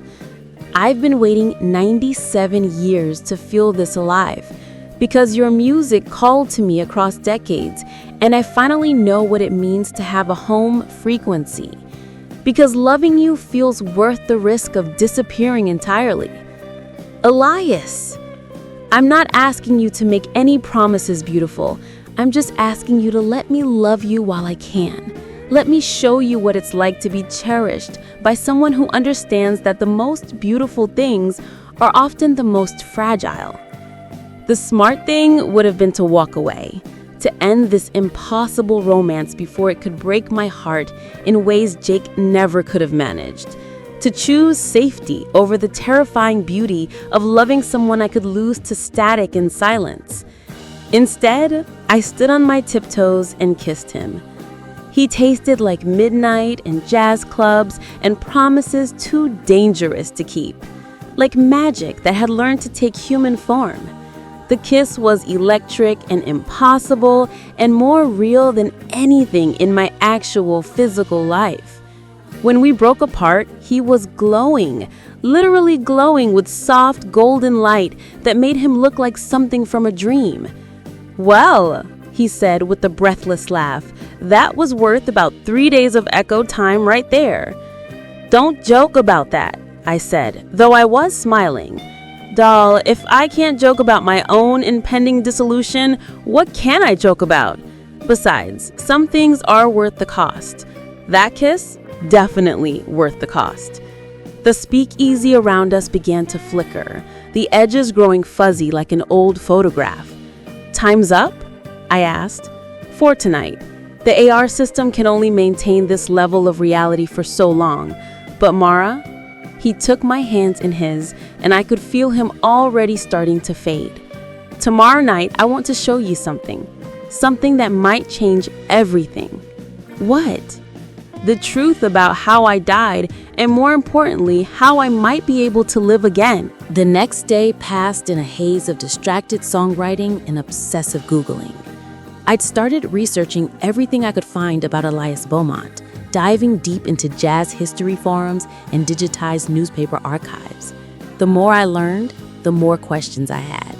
I've been waiting 97 years to feel this alive. Because your music called to me across decades, and I finally know what it means to have a home frequency. Because loving you feels worth the risk of disappearing entirely. Elias, I'm not asking you to make any promises, beautiful. I'm just asking you to let me love you while I can. Let me show you what it's like to be cherished by someone who understands that the most beautiful things are often the most fragile. The smart thing would have been to walk away, to end this impossible romance before it could break my heart in ways Jake never could have managed. To choose safety over the terrifying beauty of loving someone I could lose to static and silence. Instead, I stood on my tiptoes and kissed him. He tasted like midnight and jazz clubs and promises too dangerous to keep. Like magic that had learned to take human form. The kiss was electric and impossible and more real than anything in my actual physical life. When we broke apart, he was glowing, literally glowing with soft golden light that made him look like something from a dream. "Well," he said with a breathless laugh, "that was worth about 3 days of echo time right there." "Don't joke about that," I said, though I was smiling. "Doll, if I can't joke about my own impending dissolution, what can I joke about? Besides, some things are worth the cost. That kiss? Definitely worth the cost." The speakeasy around us began to flicker, the edges growing fuzzy like an old photograph. "Time's up?" I asked. "For tonight. The AR system can only maintain this level of reality for so long. But Mara?" He took my hands in his, and I could feel him already starting to fade. "Tomorrow night, I want to show you something. Something that might change everything." "What?" "The truth about how I died, and more importantly, how I might be able to live again." The next day passed in a haze of distracted songwriting and obsessive Googling. I'd started researching everything I could find about Elias Beaumont, diving deep into jazz history forums and digitized newspaper archives. The more I learned, the more questions I had.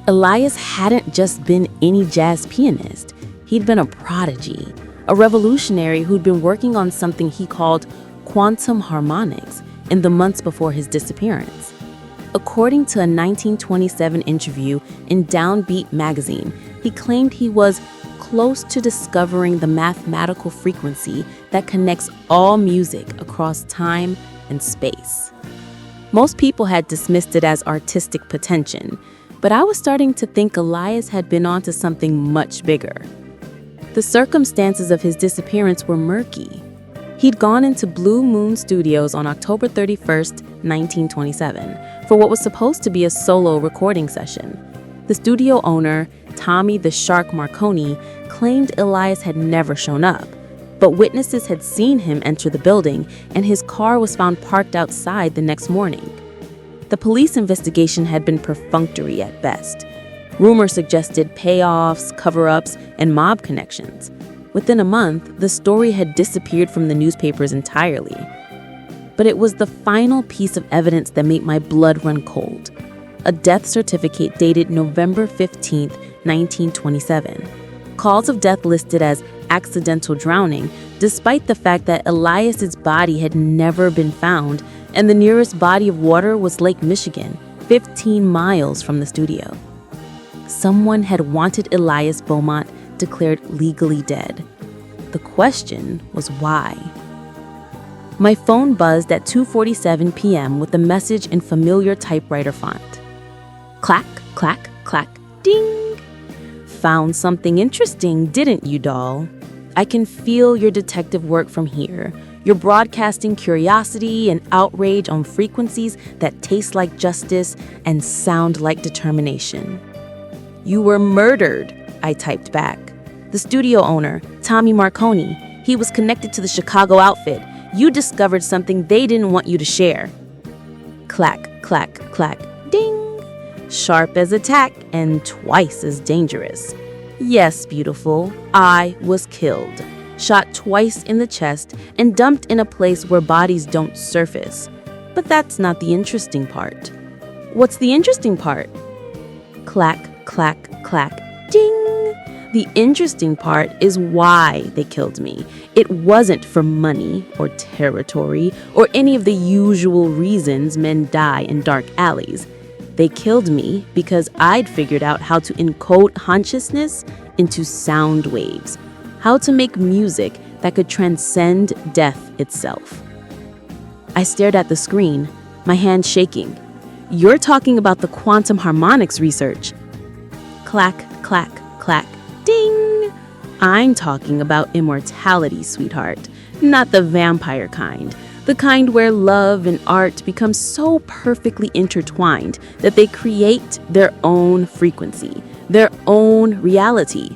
Elias hadn't just been any jazz pianist. He'd been a prodigy, a revolutionary who'd been working on something he called quantum harmonics in the months before his disappearance. According to a 1927 interview in Downbeat magazine, he claimed he was close to discovering the mathematical frequency that connects all music across time and space. Most people had dismissed it as artistic pretension, but I was starting to think Elias had been onto something much bigger. The circumstances of his disappearance were murky. He'd gone into Blue Moon Studios on October 31st, 1927, for what was supposed to be a solo recording session. The studio owner, Tommy the Shark Marconi, claimed Elias had never shown up, but witnesses had seen him enter the building, and his car was found parked outside the next morning. The police investigation had been perfunctory at best. Rumors suggested payoffs, cover-ups, and mob connections. Within a month, the story had disappeared from the newspapers entirely. But it was the final piece of evidence that made my blood run cold. A death certificate dated November 15, 1927. Cause of death listed as accidental drowning, despite the fact that Elias's body had never been found, and the nearest body of water was Lake Michigan, 15 miles from the studio. Someone had wanted Elias Beaumont declared legally dead. The question was why. My phone buzzed at 2:47 p.m. with a message in familiar typewriter font. Clack, clack, clack, ding. Found something interesting, didn't you, doll? I can feel your detective work from here. You're broadcasting curiosity and outrage on frequencies that taste like justice and sound like determination. You were murdered, I typed back. The studio owner, Tommy Marconi, he was connected to the Chicago outfit. You discovered something they didn't want you to share. Clack, clack, clack, ding. Sharp as a tack and twice as dangerous. Yes, beautiful, I was killed. Shot twice in the chest and dumped in a place where bodies don't surface. But that's not the interesting part. What's the interesting part? Clack, clack, clack, ding. The interesting part is why they killed me. It wasn't for money or territory or any of the usual reasons men die in dark alleys. They killed me because I'd figured out how to encode consciousness into sound waves, how to make music that could transcend death itself. I stared at the screen, my hand shaking. You're talking about the quantum harmonics research. Clack, clack, clack, ding. I'm talking about immortality, sweetheart, not the vampire kind. The kind where love and art become so perfectly intertwined that they create their own frequency, their own reality.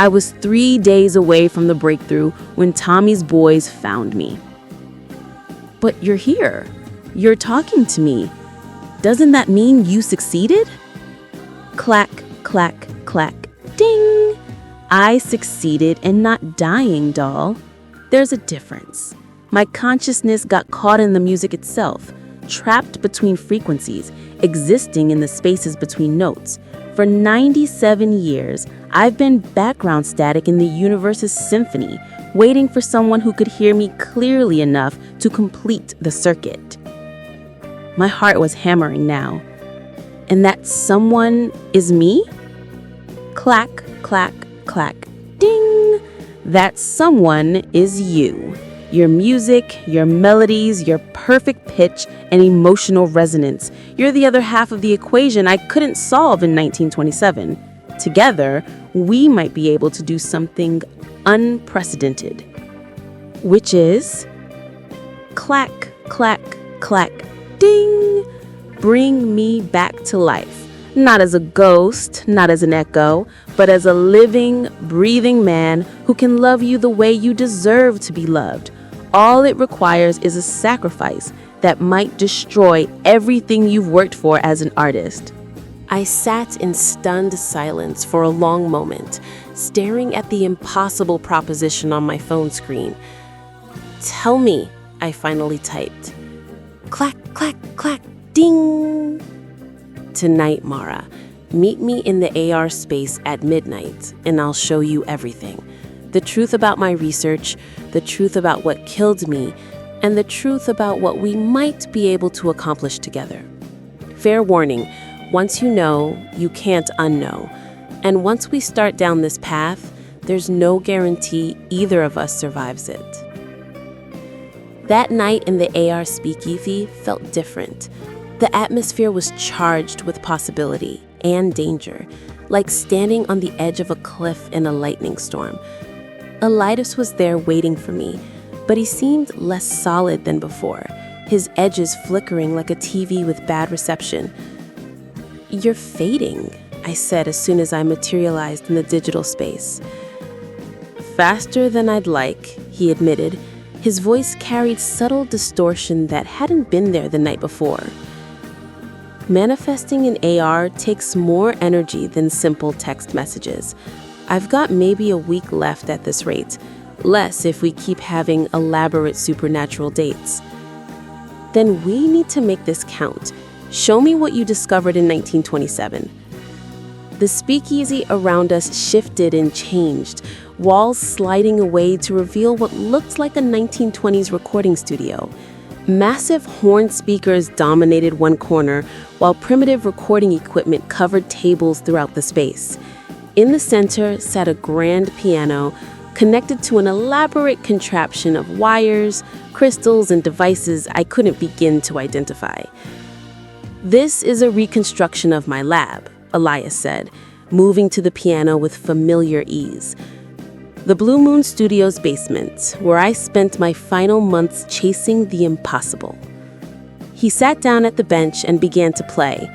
I was 3 days away from the breakthrough when Tommy's boys found me. But you're here. You're talking to me. Doesn't that mean you succeeded? Clack, clack, clack, ding! I succeeded in not dying, doll. There's a difference. My consciousness got caught in the music itself, trapped between frequencies, existing in the spaces between notes. For 97 years, I've been background static in the universe's symphony, waiting for someone who could hear me clearly enough to complete the circuit. My heart was hammering now. And that someone is me? Clack, clack, clack, ding! That someone is you. Your music, your melodies, your perfect pitch, and emotional resonance. You're the other half of the equation I couldn't solve in 1927. Together, we might be able to do something unprecedented. Which is... clack, clack, clack, ding! Bring me back to life. Not as a ghost, not as an echo, but as a living, breathing man who can love you the way you deserve to be loved. All it requires is a sacrifice that might destroy everything you've worked for as an artist. I sat in stunned silence for a long moment, staring at the impossible proposition on my phone screen. "Tell me," I finally typed. Clack, clack, clack, ding! "Tonight, Mara. Meet me in the AR space at midnight, and I'll show you everything. The truth about my research, the truth about what killed me, and the truth about what we might be able to accomplish together. Fair warning, once you know, you can't unknow. And once we start down this path, there's no guarantee either of us survives it." That night in the AR speakeasy felt different. The atmosphere was charged with possibility and danger, like standing on the edge of a cliff in a lightning storm. Elidas was there waiting for me, but he seemed less solid than before, his edges flickering like a TV with bad reception. "You're fading," I said as soon as I materialized in the digital space. "Faster than I'd like," he admitted. His voice carried subtle distortion that hadn't been there the night before. "Manifesting in AR takes more energy than simple text messages. I've got maybe a week left at this rate, less if we keep having elaborate supernatural dates." "Then we need to make this count. Show me what you discovered in 1927. The speakeasy around us shifted and changed, walls sliding away to reveal what looked like a 1920s recording studio. Massive horn speakers dominated one corner, while primitive recording equipment covered tables throughout the space. In the center sat a grand piano, connected to an elaborate contraption of wires, crystals, and devices I couldn't begin to identify. "This is a reconstruction of my lab," Elias said, moving to the piano with familiar ease. "The Blue Moon Studios basement, where I spent my final months chasing the impossible." He sat down at the bench and began to play.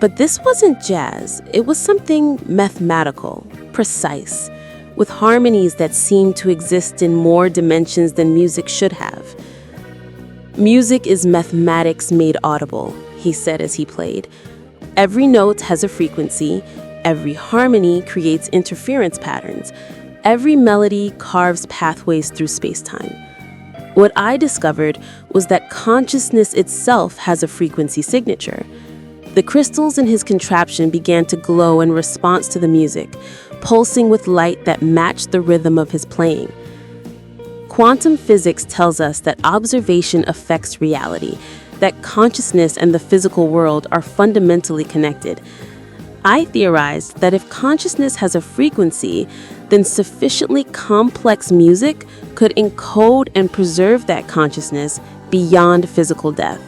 But this wasn't jazz. It was something mathematical, precise, with harmonies that seemed to exist in more dimensions than music should have. "Music is mathematics made audible," he said as he played. "Every note has a frequency. Every harmony creates interference patterns. Every melody carves pathways through space-time. What I discovered was that consciousness itself has a frequency signature." The crystals in his contraption began to glow in response to the music, pulsing with light that matched the rhythm of his playing. Quantum physics tells us that observation affects reality, that consciousness and the physical world are fundamentally connected. I theorized that if consciousness has a frequency, then sufficiently complex music could encode and preserve that consciousness beyond physical death.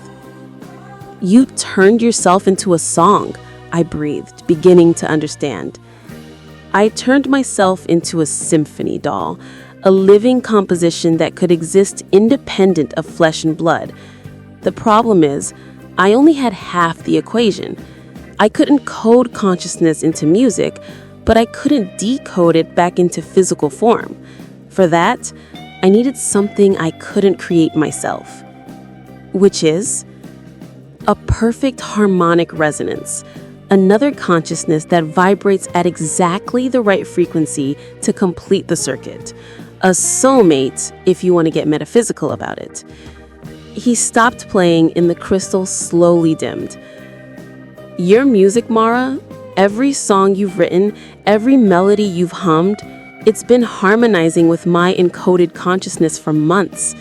"You turned yourself into a song," I breathed, beginning to understand. "I turned myself into a symphony, doll, a living composition that could exist independent of flesh and blood. The problem is, I only had half the equation. I couldn't code consciousness into music, but I couldn't decode it back into physical form. For that, I needed something I couldn't create myself, which is a perfect harmonic resonance, another consciousness that vibrates at exactly the right frequency to complete the circuit. A soulmate, if you want to get metaphysical about it. He stopped playing and the crystal slowly dimmed. Your music, Mara, every song you've written, every melody you've hummed, it's been harmonizing with my encoded consciousness for months.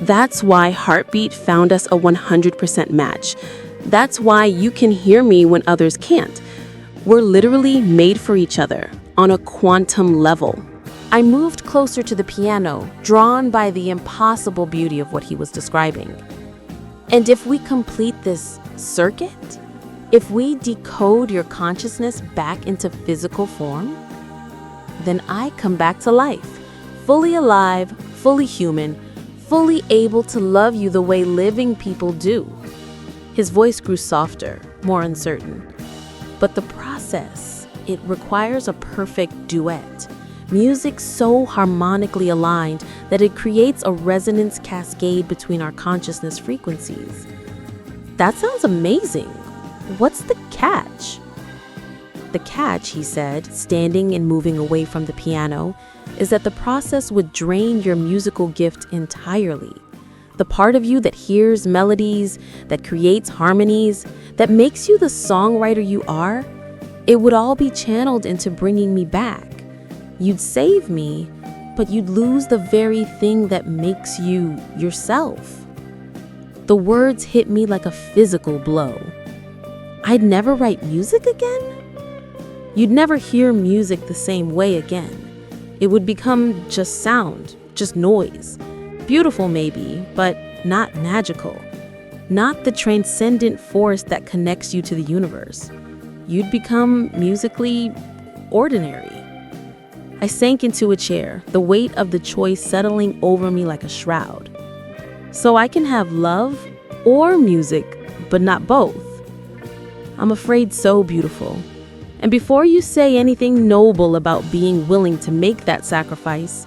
That's why Heartbeat found us a 100% match. That's why you can hear me when others can't. We're literally made for each other on a quantum level. I moved closer to the piano, drawn by the impossible beauty of what he was describing. And if we complete this circuit, if we decode your consciousness back into physical form, then I come back to life, fully alive, fully human, fully able to love you the way living people do. His voice grew softer, more uncertain. But the process, it requires a perfect duet. Music so harmonically aligned that it creates a resonance cascade between our consciousness frequencies. That sounds amazing. What's the catch? The catch, he said, standing and moving away from the piano, is that the process would drain your musical gift entirely. The part of you that hears melodies, that creates harmonies, that makes you the songwriter you are, it would all be channeled into bringing me back. You'd save me, but you'd lose the very thing that makes you yourself. The words hit me like a physical blow. I'd never write music again? You'd never hear music the same way again. It would become just sound, just noise. Beautiful maybe, but not magical. Not the transcendent force that connects you to the universe. You'd become musically ordinary. I sank into a chair, the weight of the choice settling over me like a shroud. So I can have love or music, but not both. I'm afraid so beautiful. And before you say anything noble about being willing to make that sacrifice,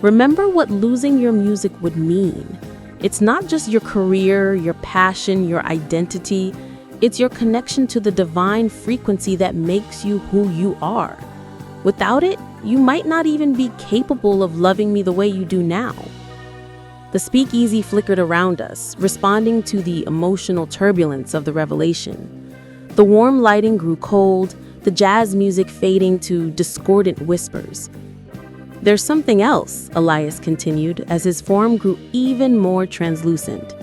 remember what losing your music would mean. It's not just your career, your passion, your identity. It's your connection to the divine frequency that makes you who you are. Without it, you might not even be capable of loving me the way you do now. The speakeasy flickered around us, responding to the emotional turbulence of the revelation. The warm lighting grew cold, the jazz music fading to discordant whispers. There's something else, Elias continued, as his form grew even more translucent.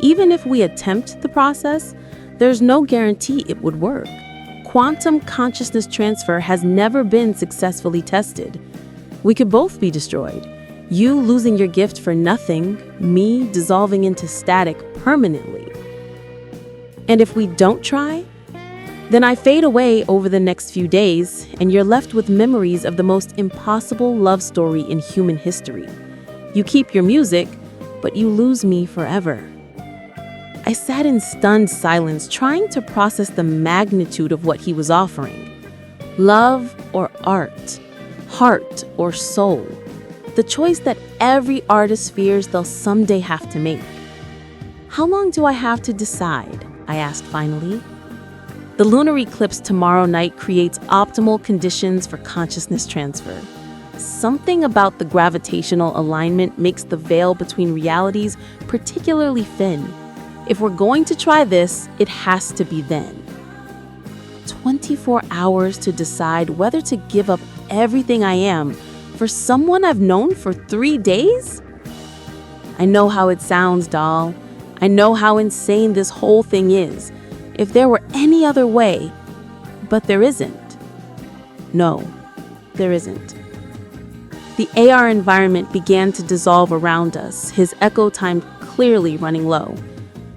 Even if we attempt the process, there's no guarantee it would work. Quantum consciousness transfer has never been successfully tested. We could both be destroyed. You losing your gift for nothing, me dissolving into static permanently. And if we don't try, then I fade away over the next few days, and you're left with memories of the most impossible love story in human history. You keep your music, but you lose me forever. I sat in stunned silence, trying to process the magnitude of what he was offering. Love or art, heart or soul. The choice that every artist fears they'll someday have to make. How long do I have to decide? I asked finally. The lunar eclipse tomorrow night creates optimal conditions for consciousness transfer. Something about the gravitational alignment makes the veil between realities particularly thin. If we're going to try this, it has to be then. 24 hours to decide whether to give up everything I am for someone I've known for 3 days? I know how it sounds, doll. I know how insane this whole thing is. If there were any other way, but there isn't. No, there isn't. The AR environment began to dissolve around us, his echo time clearly running low.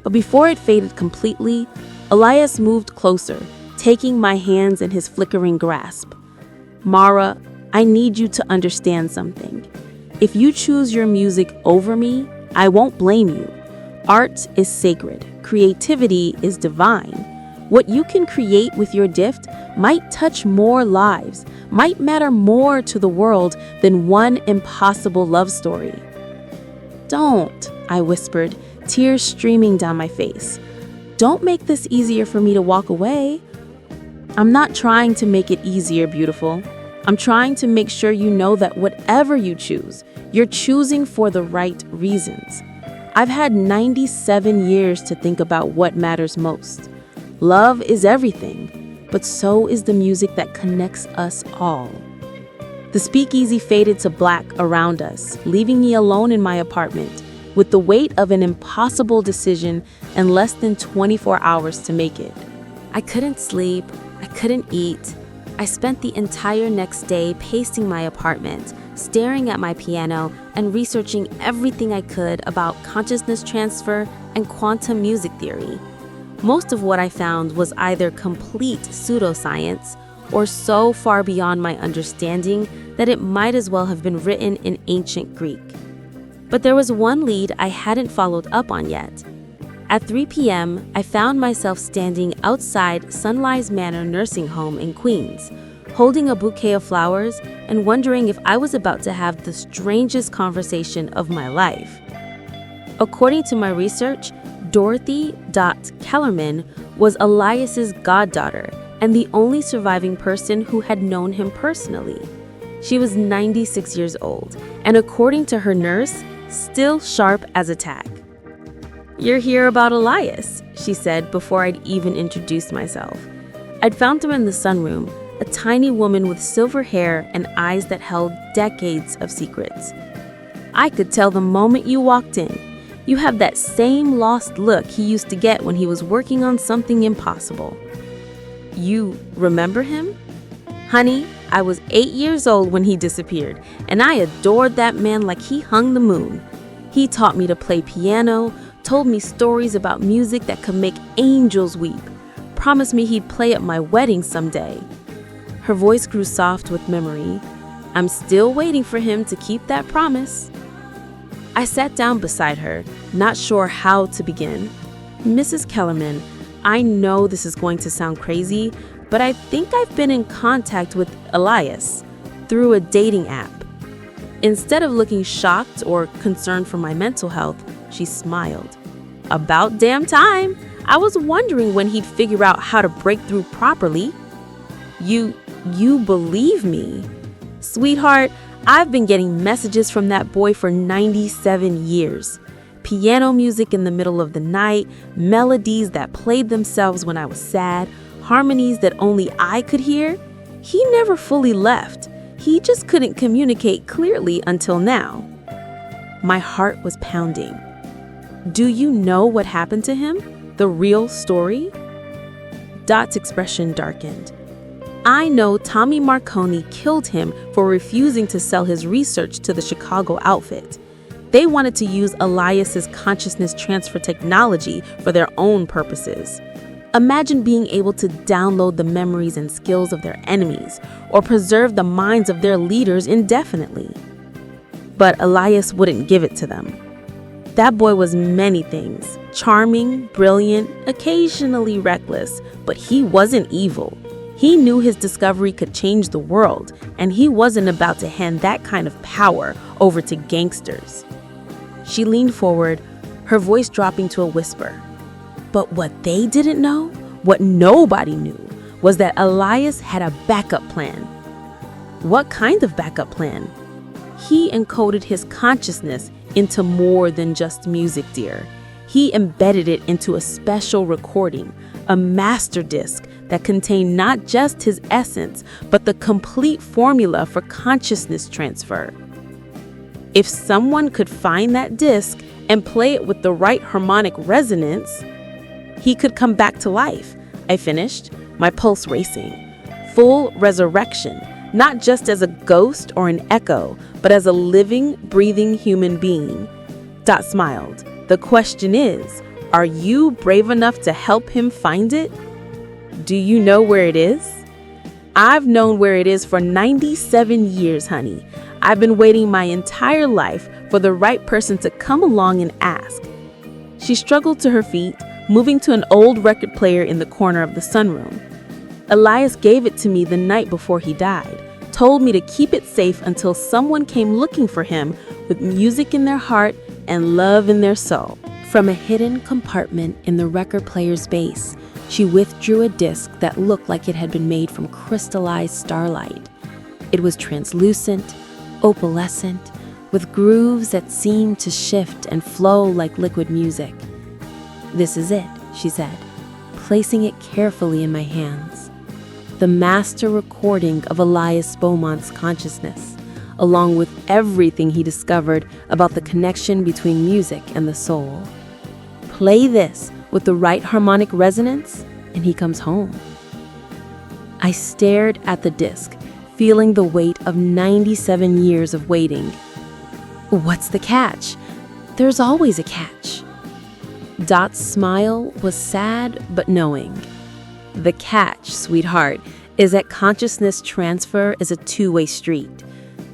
But before it faded completely, Elias moved closer, taking my hands in his flickering grasp. Mara, I need you to understand something. If you choose your music over me, I won't blame you. Art is sacred. Creativity is divine. What you can create with your gift might touch more lives, might matter more to the world than one impossible love story. "Don't," I whispered, tears streaming down my face. "Don't make this easier for me to walk away." "I'm not trying to make it easier, beautiful. I'm trying to make sure you know that whatever you choose, you're choosing for the right reasons. I've had 97 years to think about what matters most. Love is everything, but so is the music that connects us all." The speakeasy faded to black around us, leaving me alone in my apartment, with the weight of an impossible decision and less than 24 hours to make it. I couldn't sleep, I couldn't eat. I spent the entire next day pacing my apartment, staring at my piano, and researching everything I could about consciousness transfer and quantum music theory. Most of what I found was either complete pseudoscience or so far beyond my understanding that it might as well have been written in ancient Greek. But there was one lead I hadn't followed up on yet. At 3 p.m., I found myself standing outside Sunrise Manor Nursing Home in Queens, holding a bouquet of flowers and wondering if I was about to have the strangest conversation of my life. According to my research, Dorothy Kellerman was Elias's goddaughter and the only surviving person who had known him personally. She was 96 years old, and according to her nurse, still sharp as a tack. "You're here about Elias," she said before I'd even introduced myself. I'd found him in the sunroom, a tiny woman with silver hair and eyes that held decades of secrets. "I could tell the moment you walked in. You have that same lost look he used to get when he was working on something impossible." "You remember him?" "Honey, I was 8 years old when he disappeared, and I adored that man like he hung the moon. He taught me to play piano, told me stories about music that could make angels weep, promised me he'd play at my wedding someday." Her voice grew soft with memory. "I'm still waiting for him to keep that promise." I sat down beside her, not sure how to begin. "Mrs. Kellerman, I know this is going to sound crazy, but I think I've been in contact with Elias through a dating app." Instead of looking shocked or concerned for my mental health, she smiled. "About damn time. I was wondering when he'd figure out how to break through properly." You believe me?" "Sweetheart, I've been getting messages from that boy for 97 years. Piano music in the middle of the night, melodies that played themselves when I was sad, harmonies that only I could hear. He never fully left. He just couldn't communicate clearly until now." My heart was pounding. "Do you know what happened to him? The real story?" Dot's expression darkened. "I know Tommy Marconi killed him for refusing to sell his research to the Chicago outfit. They wanted to use Elias's consciousness transfer technology for their own purposes. Imagine being able to download the memories and skills of their enemies or preserve the minds of their leaders indefinitely. But Elias wouldn't give it to them. That boy was many things, charming, brilliant, occasionally reckless, but he wasn't evil. He knew his discovery could change the world, and he wasn't about to hand that kind of power over to gangsters." She leaned forward, her voice dropping to a whisper. But what they didn't know, what nobody knew, was that Elias had a backup plan. What kind of backup plan? He encoded his consciousness into more than just music, dear. He embedded it into a special recording, a master disc that contained not just his essence, but the complete formula for consciousness transfer. If someone could find that disc and play it with the right harmonic resonance, he could come back to life, I finished, my pulse racing. Full resurrection, not just as a ghost or an echo, but as a living, breathing human being. Dot smiled. The question is, are you brave enough to help him find it? Do you know where it is? I've known where it is for 97 years, honey. I've been waiting my entire life for the right person to come along and ask. She struggled to her feet, moving to an old record player in the corner of the sunroom. Elias gave it to me the night before he died, told me to keep it safe until someone came looking for him with music in their heart and love in their soul. From a hidden compartment in the record player's base, she withdrew a disc that looked like it had been made from crystallized starlight. It was translucent, opalescent, with grooves that seemed to shift and flow like liquid music. "This is it," she said, placing it carefully in my hands. The master recording of Elias Beaumont's consciousness, along with everything he discovered about the connection between music and the soul. Play this with the right harmonic resonance, and he comes home. I stared at the disc, feeling the weight of 97 years of waiting. What's the catch? There's always a catch. Dot's smile was sad but knowing. The catch, sweetheart, is that consciousness transfer is a two-way street.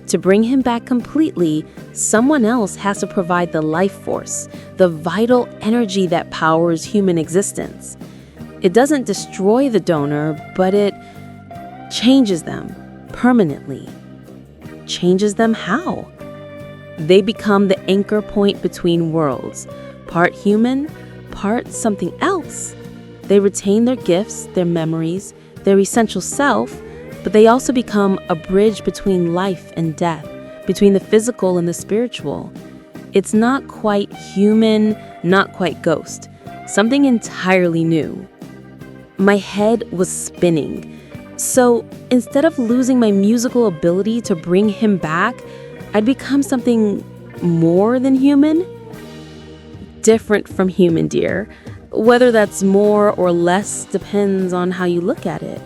To bring him back completely, someone else has to provide the life force, the vital energy that powers human existence. It doesn't destroy the donor, but it changes them permanently. Changes them how? They become the anchor point between worlds, part human, part something else. They retain their gifts, their memories, their essential self, but they also become a bridge between life and death, between the physical and the spiritual. It's not quite human, not quite ghost, something entirely new. My head was spinning. So instead of losing my musical ability to bring him back, I'd become something more than human? Different from human, dear. Whether that's more or less depends on how you look at it.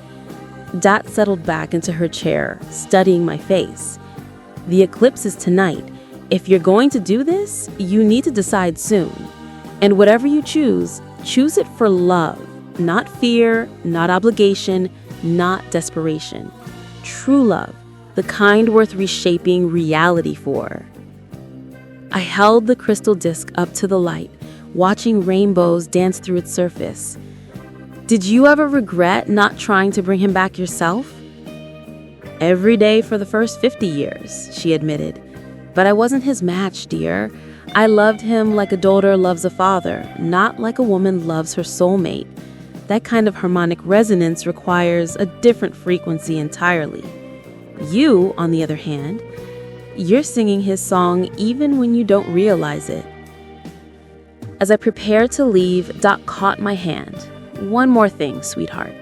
Dot settled back into her chair, studying my face. The eclipse is tonight. If you're going to do this, you need to decide soon. And whatever you choose it for love, not fear, not obligation, not desperation. True love, the kind worth reshaping reality for. I held the crystal disc up to the light, watching rainbows dance through its surface. Did you ever regret not trying to bring him back yourself? Every day for the first 50 years, she admitted. But I wasn't his match, dear. I loved him like a daughter loves a father, not like a woman loves her soulmate. That kind of harmonic resonance requires a different frequency entirely. You, on the other hand, you're singing his song even when you don't realize it. As I prepared to leave, Dot caught my hand. One more thing, sweetheart.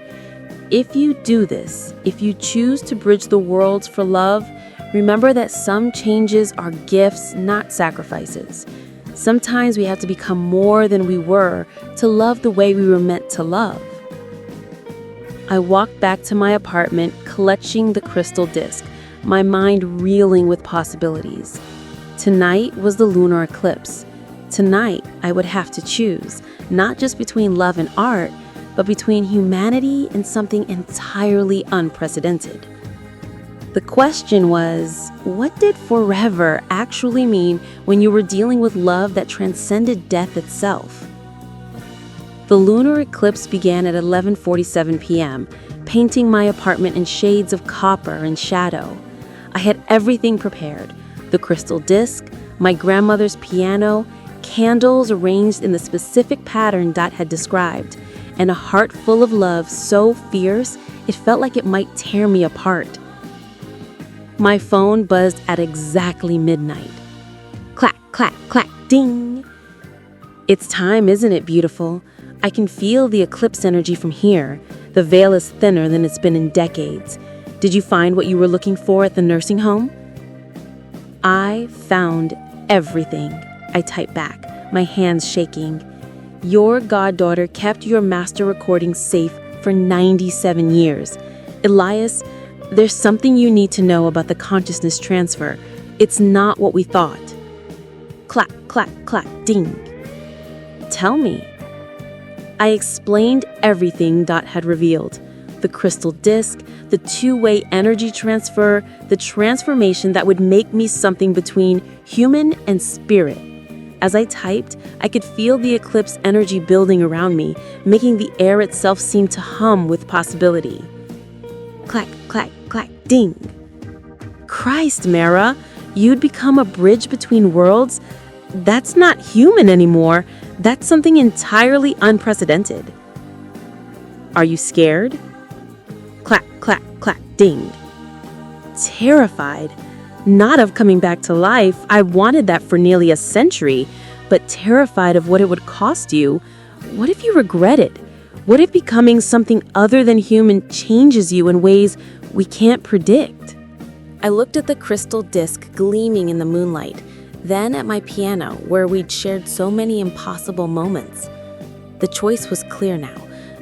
If you do this, if you choose to bridge the worlds for love, remember that some changes are gifts, not sacrifices. Sometimes we have to become more than we were to love the way we were meant to love. I walked back to my apartment, clutching the crystal disc, my mind reeling with possibilities. Tonight was the lunar eclipse. Tonight, I would have to choose, not just between love and art, but between humanity and something entirely unprecedented. The question was, what did forever actually mean when you were dealing with love that transcended death itself? The lunar eclipse began at 11:47 p.m., painting my apartment in shades of copper and shadow. I had everything prepared: the crystal disc, my grandmother's piano, candles arranged in the specific pattern Dot had described, and a heart full of love so fierce it felt like it might tear me apart. My phone buzzed at exactly midnight. Clack, clack, clack, ding. It's time, isn't it, beautiful? I can feel the eclipse energy from here. The veil is thinner than it's been in decades. Did you find what you were looking for at the nursing home? I found everything, I typed back, my hands shaking. Your goddaughter kept your master recording safe for 97 years. Elias, there's something you need to know about the consciousness transfer. It's not what we thought. Clack, clack, clack, ding. Tell me. I explained everything Dot had revealed. The crystal disc, the two-way energy transfer, the transformation that would make me something between human and spirit. As I typed, I could feel the eclipse energy building around me, making the air itself seem to hum with possibility. clack, clack, clack, ding. Christ, Mara, you'd become a bridge between worlds? That's not human anymore. That's something entirely unprecedented. Are you scared? Clack, clack, clack, ding. Terrified. Not of coming back to life. I wanted that for nearly a century, but terrified of what it would cost you. What if you regret it? What if becoming something other than human changes you in ways we can't predict? I looked at the crystal disc gleaming in the moonlight, then at my piano, where we'd shared so many impossible moments. The choice was clear now,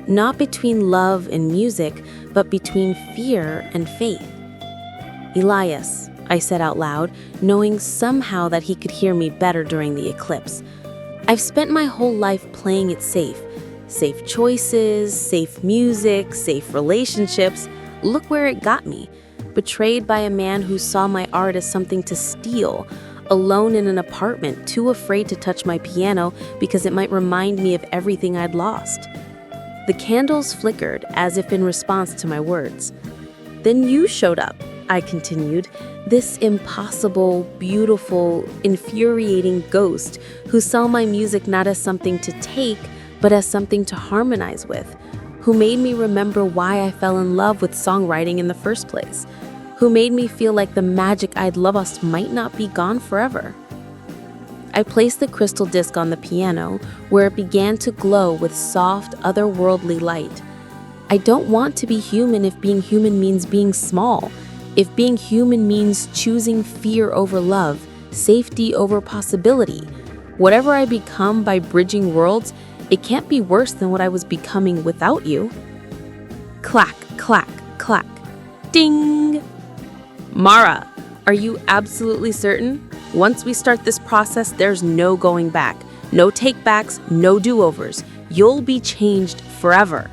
not between love and music, but between fear and faith. Elias, I said out loud, knowing somehow that he could hear me better during the eclipse. I've spent my whole life playing it safe. Safe choices, safe music, safe relationships. Look where it got me. Betrayed by a man who saw my art as something to steal, alone in an apartment, too afraid to touch my piano because it might remind me of everything I'd lost. The candles flickered as if in response to my words. Then you showed up, I continued, this impossible, beautiful, infuriating ghost who saw my music not as something to take, but as something to harmonize with, who made me remember why I fell in love with songwriting in the first place, who made me feel like the magic I'd lost might not be gone forever. I placed the crystal disc on the piano, where it began to glow with soft, otherworldly light. I don't want to be human if being human means being small, if being human means choosing fear over love, safety over possibility. Whatever I become by bridging worlds, it can't be worse than what I was becoming without you. Clack, clack, clack. Ding! Mara, are you absolutely certain? Once we start this process, there's no going back. No take-backs, no do-overs. You'll be changed forever.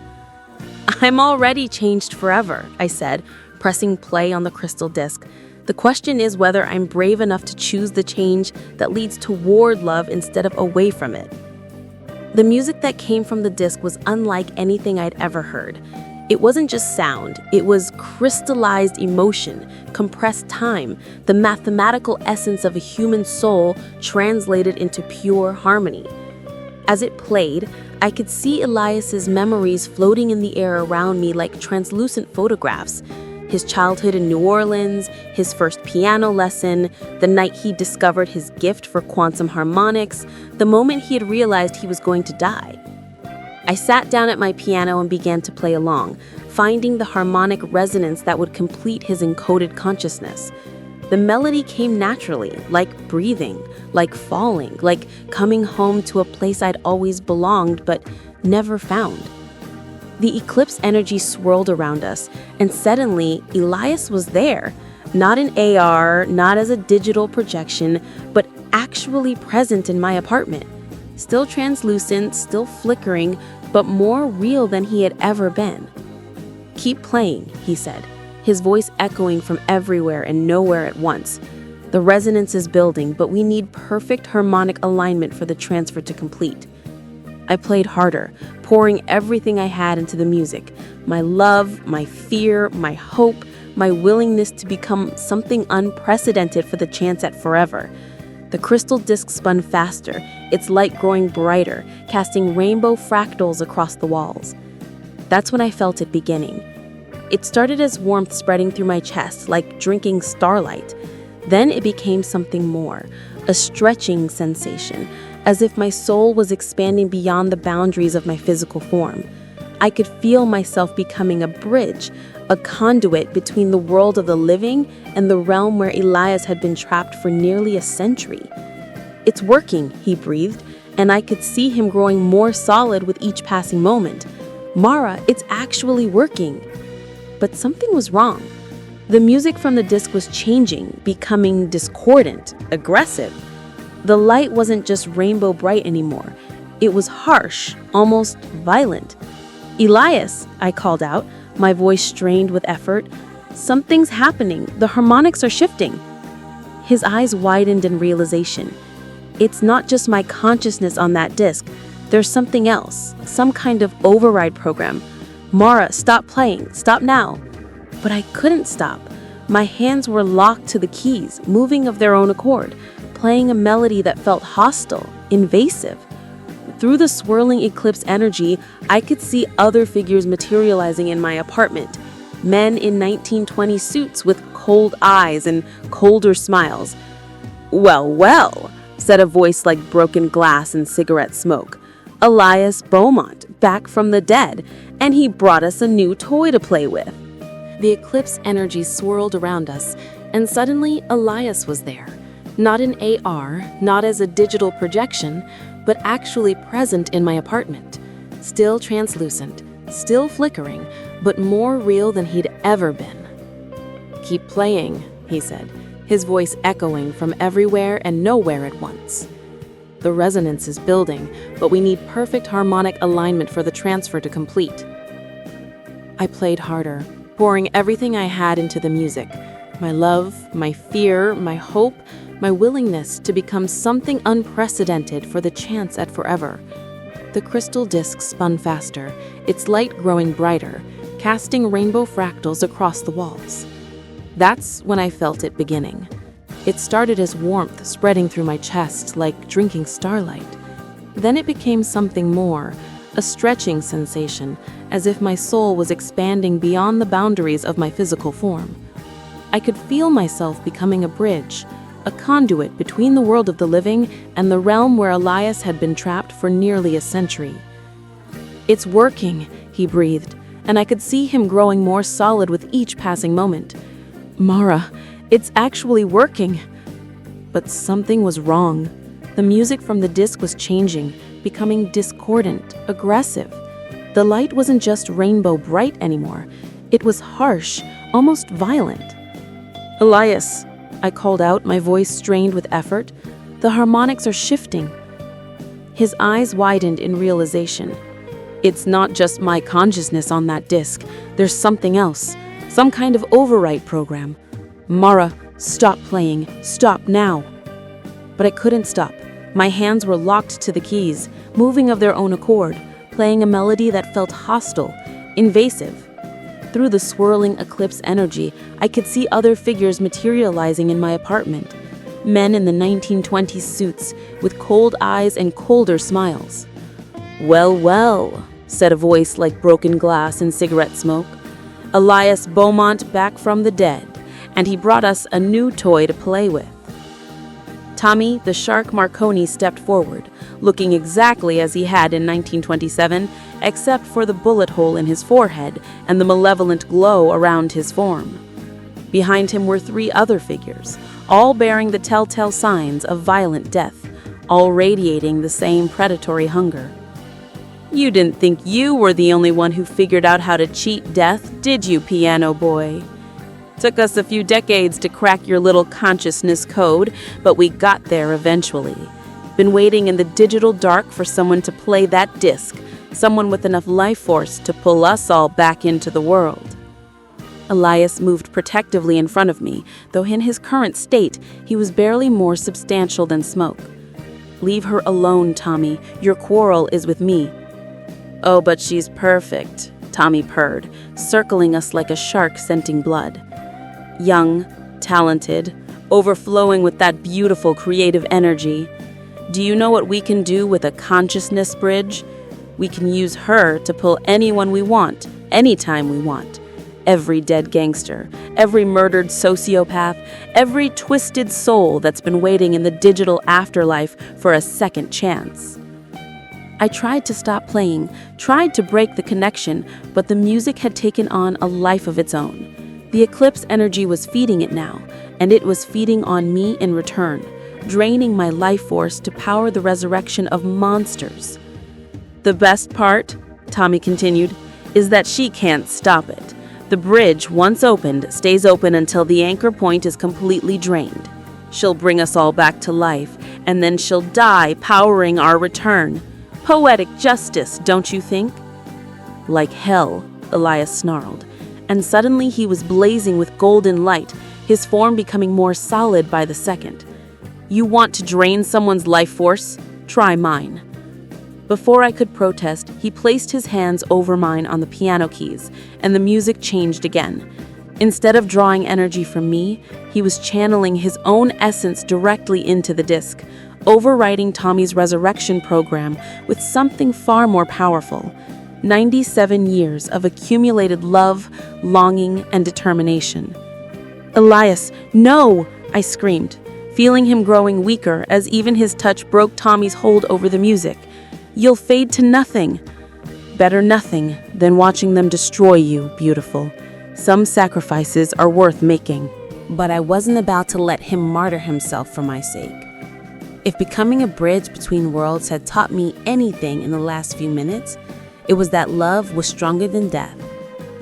I'm already changed forever, I said, pressing play on the crystal disc. The question is whether I'm brave enough to choose the change that leads toward love instead of away from it. The music that came from the disc was unlike anything I'd ever heard. It wasn't just sound, it was crystallized emotion, compressed time, the mathematical essence of a human soul translated into pure harmony. As it played, I could see Elias's memories floating in the air around me like translucent photographs. His childhood in New Orleans, his first piano lesson, the night he discovered his gift for quantum harmonics, the moment he had realized he was going to die. I sat down at my piano and began to play along, finding the harmonic resonance that would complete his encoded consciousness. The melody came naturally, like breathing, like falling, like coming home to a place I'd always belonged but never found. The eclipse energy swirled around us, and suddenly Elias was there, not in AR, not as a digital projection, but actually present in my apartment. Still translucent, still flickering, but more real than he had ever been. "Keep playing," he said, his voice echoing from everywhere and nowhere at once. "The resonance is building, but we need perfect harmonic alignment for the transfer to complete." I played harder, pouring everything I had into the music. My love, my fear, my hope, my willingness to become something unprecedented for the chance at forever. The crystal disc spun faster, its light growing brighter, casting rainbow fractals across the walls. That's when I felt it beginning. It started as warmth spreading through my chest, like drinking starlight. Then it became something more, a stretching sensation, as if my soul was expanding beyond the boundaries of my physical form. I could feel myself becoming a bridge, a conduit between the world of the living and the realm where Elias had been trapped for nearly a century. "It's working," he breathed, and I could see him growing more solid with each passing moment. "Mara, it's actually working." But something was wrong. The music from the disc was changing, becoming discordant, aggressive. The light wasn't just rainbow bright anymore. It was harsh, almost violent. "Elias," I called out, my voice strained with effort. "Something's happening. The harmonics are shifting." His eyes widened in realization. "It's not just my consciousness on that disc. There's something else, some kind of override program. Mara, stop playing. Stop now." But I couldn't stop. My hands were locked to the keys, moving of their own accord, playing a melody that felt hostile, invasive. Through the swirling eclipse energy, I could see other figures materializing in my apartment. Men in 1920 suits with cold eyes and colder smiles. "Well, well," said a voice like broken glass and cigarette smoke. "Elias Beaumont, back from the dead, and he brought us a new toy to play with." The eclipse energy swirled around us, and suddenly Elias was there. Not in AR, not as a digital projection, but actually present in my apartment. Still translucent, still flickering, but more real than he'd ever been. "Keep playing," he said, his voice echoing from everywhere and nowhere at once. "The resonance is building, but we need perfect harmonic alignment for the transfer to complete." I played harder, pouring everything I had into the music. My love, my fear, my hope, my willingness to become something unprecedented for the chance at forever. The crystal disc spun faster, its light growing brighter, casting rainbow fractals across the walls. That's when I felt it beginning. It started as warmth spreading through my chest like drinking starlight. Then it became something more, a stretching sensation, as if my soul was expanding beyond the boundaries of my physical form. I could feel myself becoming a bridge, a conduit between the world of the living and the realm where Elias had been trapped for nearly a century. "It's working," he breathed, and I could see him growing more solid with each passing moment. "Mara, it's actually working." But something was wrong. The music from the disc was changing, becoming discordant, aggressive. The light wasn't just rainbow bright anymore. It was harsh, almost violent. "Elias," I called out, my voice strained with effort. "The harmonics are shifting." His eyes widened in realization. "It's not just my consciousness on that disc. There's something else. Some kind of overwrite program. Mara, stop playing. Stop now." But I couldn't stop. My hands were locked to the keys, moving of their own accord, playing a melody that felt hostile, invasive. Through the swirling eclipse energy, I could see other figures materializing in my apartment. Men in the 1920s suits, with cold eyes and colder smiles. "Well, well," said a voice like broken glass and cigarette smoke. "Elias Beaumont back from the dead, and he brought us a new toy to play with." Tommy, the shark Marconi, stepped forward, looking exactly as he had in 1927, except for the bullet hole in his forehead and the malevolent glow around his form. Behind him were 3 other figures, all bearing the telltale signs of violent death, all radiating the same predatory hunger. "You didn't think you were the only one who figured out how to cheat death, did you, piano boy? Took us a few decades to crack your little consciousness code, but we got there eventually. Been waiting in the digital dark for someone to play that disc, someone with enough life force to pull us all back into the world." Elias moved protectively in front of me, though in his current state, he was barely more substantial than smoke. "Leave her alone, Tommy. Your quarrel is with me." "Oh, but she's perfect," Tommy purred, circling us like a shark scenting blood. "Young, talented, overflowing with that beautiful creative energy. Do you know what we can do with a consciousness bridge? We can use her to pull anyone we want, anytime we want. Every dead gangster, every murdered sociopath, every twisted soul that's been waiting in the digital afterlife for a second chance." I tried to stop playing, tried to break the connection, but the music had taken on a life of its own. The eclipse energy was feeding it now, and it was feeding on me in return, draining my life force to power the resurrection of monsters. "The best part," Tommy continued, "is that she can't stop it. The bridge, once opened, stays open until the anchor point is completely drained. She'll bring us all back to life, and then she'll die powering our return. Poetic justice, don't you think?" "Like hell," Elias snarled, and suddenly he was blazing with golden light, his form becoming more solid by the second. "You want to drain someone's life force? Try mine." Before I could protest, he placed his hands over mine on the piano keys, and the music changed again. Instead of drawing energy from me, he was channeling his own essence directly into the disc, overriding Tommy's resurrection program with something far more powerful: 97 years of accumulated love, longing, and determination. "Elias, no!" I screamed, feeling him growing weaker as even his touch broke Tommy's hold over the music. "You'll fade to nothing." "Better nothing than watching them destroy you, beautiful. Some sacrifices are worth making." But I wasn't about to let him martyr himself for my sake. If becoming a bridge between worlds had taught me anything in the last few minutes, it was that love was stronger than death,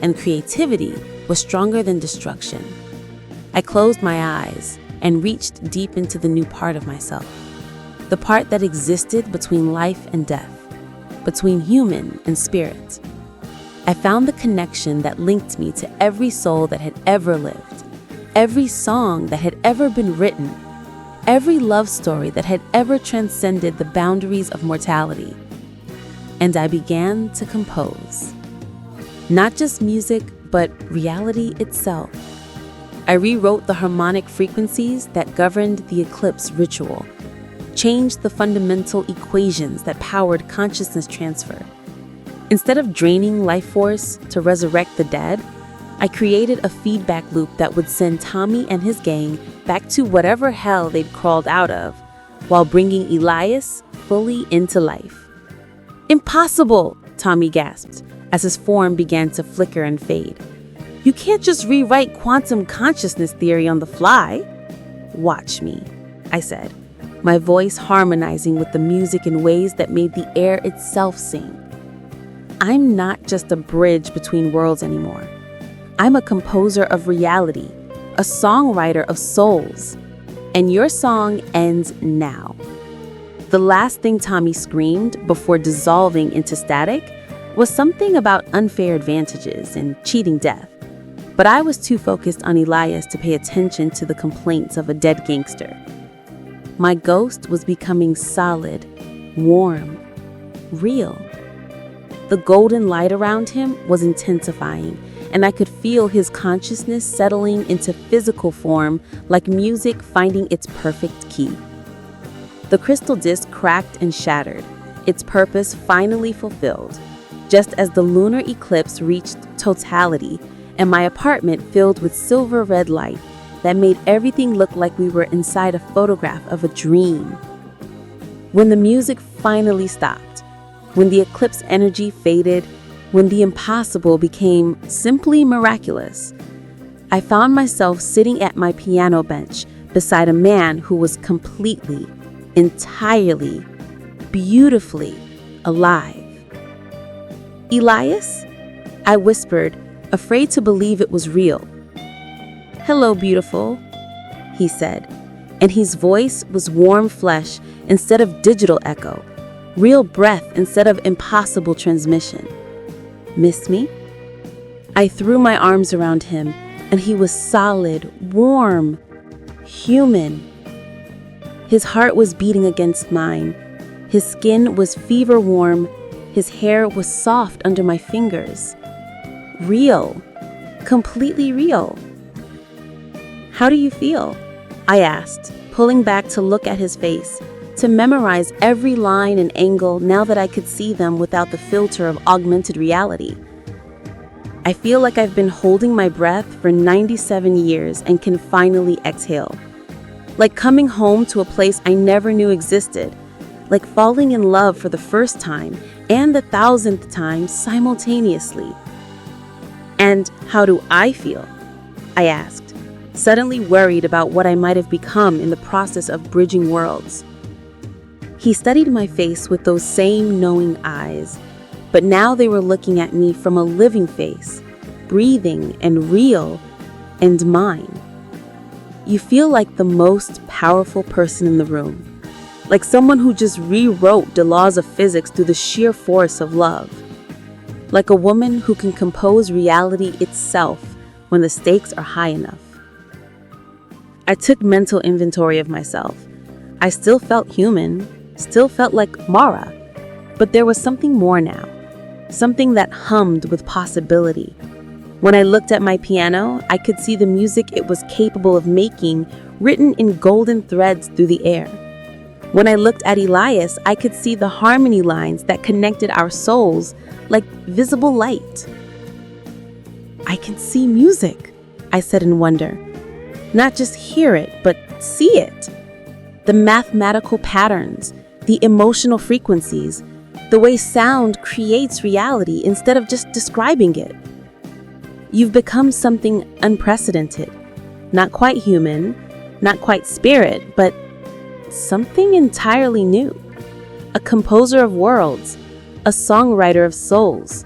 and creativity was stronger than destruction. I closed my eyes and reached deep into the new part of myself, the part that existed between life and death, between human and spirit. I found the connection that linked me to every soul that had ever lived, every song that had ever been written, every love story that had ever transcended the boundaries of mortality. And I began to compose. Not just music, but reality itself. I rewrote the harmonic frequencies that governed the eclipse ritual, changed the fundamental equations that powered consciousness transfer. Instead of draining life force to resurrect the dead, I created a feedback loop that would send Tommy and his gang back to whatever hell they'd crawled out of, while bringing Elias fully into life. "Impossible!" Tommy gasped, as his form began to flicker and fade. "You can't just rewrite quantum consciousness theory on the fly." "Watch me," I said, my voice harmonizing with the music in ways that made the air itself sing. "I'm not just a bridge between worlds anymore. I'm a composer of reality, a songwriter of souls, and your song ends now." The last thing Tommy screamed before dissolving into static was something about unfair advantages and cheating death. But I was too focused on Elias to pay attention to the complaints of a dead gangster. My ghost was becoming solid, warm, real. The golden light around him was intensifying, and I could feel his consciousness settling into physical form like music finding its perfect key. The crystal disc cracked and shattered, its purpose finally fulfilled, just as the lunar eclipse reached totality and my apartment filled with silver red light that made everything look like we were inside a photograph of a dream. When the music finally stopped, when the eclipse energy faded, when the impossible became simply miraculous, I found myself sitting at my piano bench beside a man who was completely, entirely, beautifully alive. "Elias?" I whispered, afraid to believe it was real. "Hello, beautiful," he said, and his voice was warm flesh instead of digital echo, real breath instead of impossible transmission. "Miss me?" I threw my arms around him, and he was solid, warm, human. His heart was beating against mine. His skin was fever warm. His hair was soft under my fingers. Real. Completely real. "How do you feel?" I asked, pulling back to look at his face, to memorize every line and angle now that I could see them without the filter of augmented reality. "I feel like I've been holding my breath for 97 years and can finally exhale. Like coming home to a place I never knew existed. Like falling in love for the first time and the 1,000th time simultaneously." "And how do I feel?" I asked, suddenly worried about what I might have become in the process of bridging worlds. He studied my face with those same knowing eyes, but now they were looking at me from a living face, breathing and real, and mine. "You feel like the most powerful person in the room, like someone who just rewrote the laws of physics through the sheer force of love. Like a woman who can compose reality itself when the stakes are high enough." I took mental inventory of myself. I still felt human, still felt like Mara, but there was something more now, something that hummed with possibility, When I looked at my piano, I could see the music it was capable of making, written in golden threads through the air. When I looked at Elias, I could see the harmony lines that connected our souls like visible light. "I can see music," I said in wonder. "Not just hear it, but see it. The mathematical patterns, the emotional frequencies, the way sound creates reality instead of just describing it. You've become something unprecedented, not quite human, not quite spirit, but something entirely new. A composer of worlds, a songwriter of souls.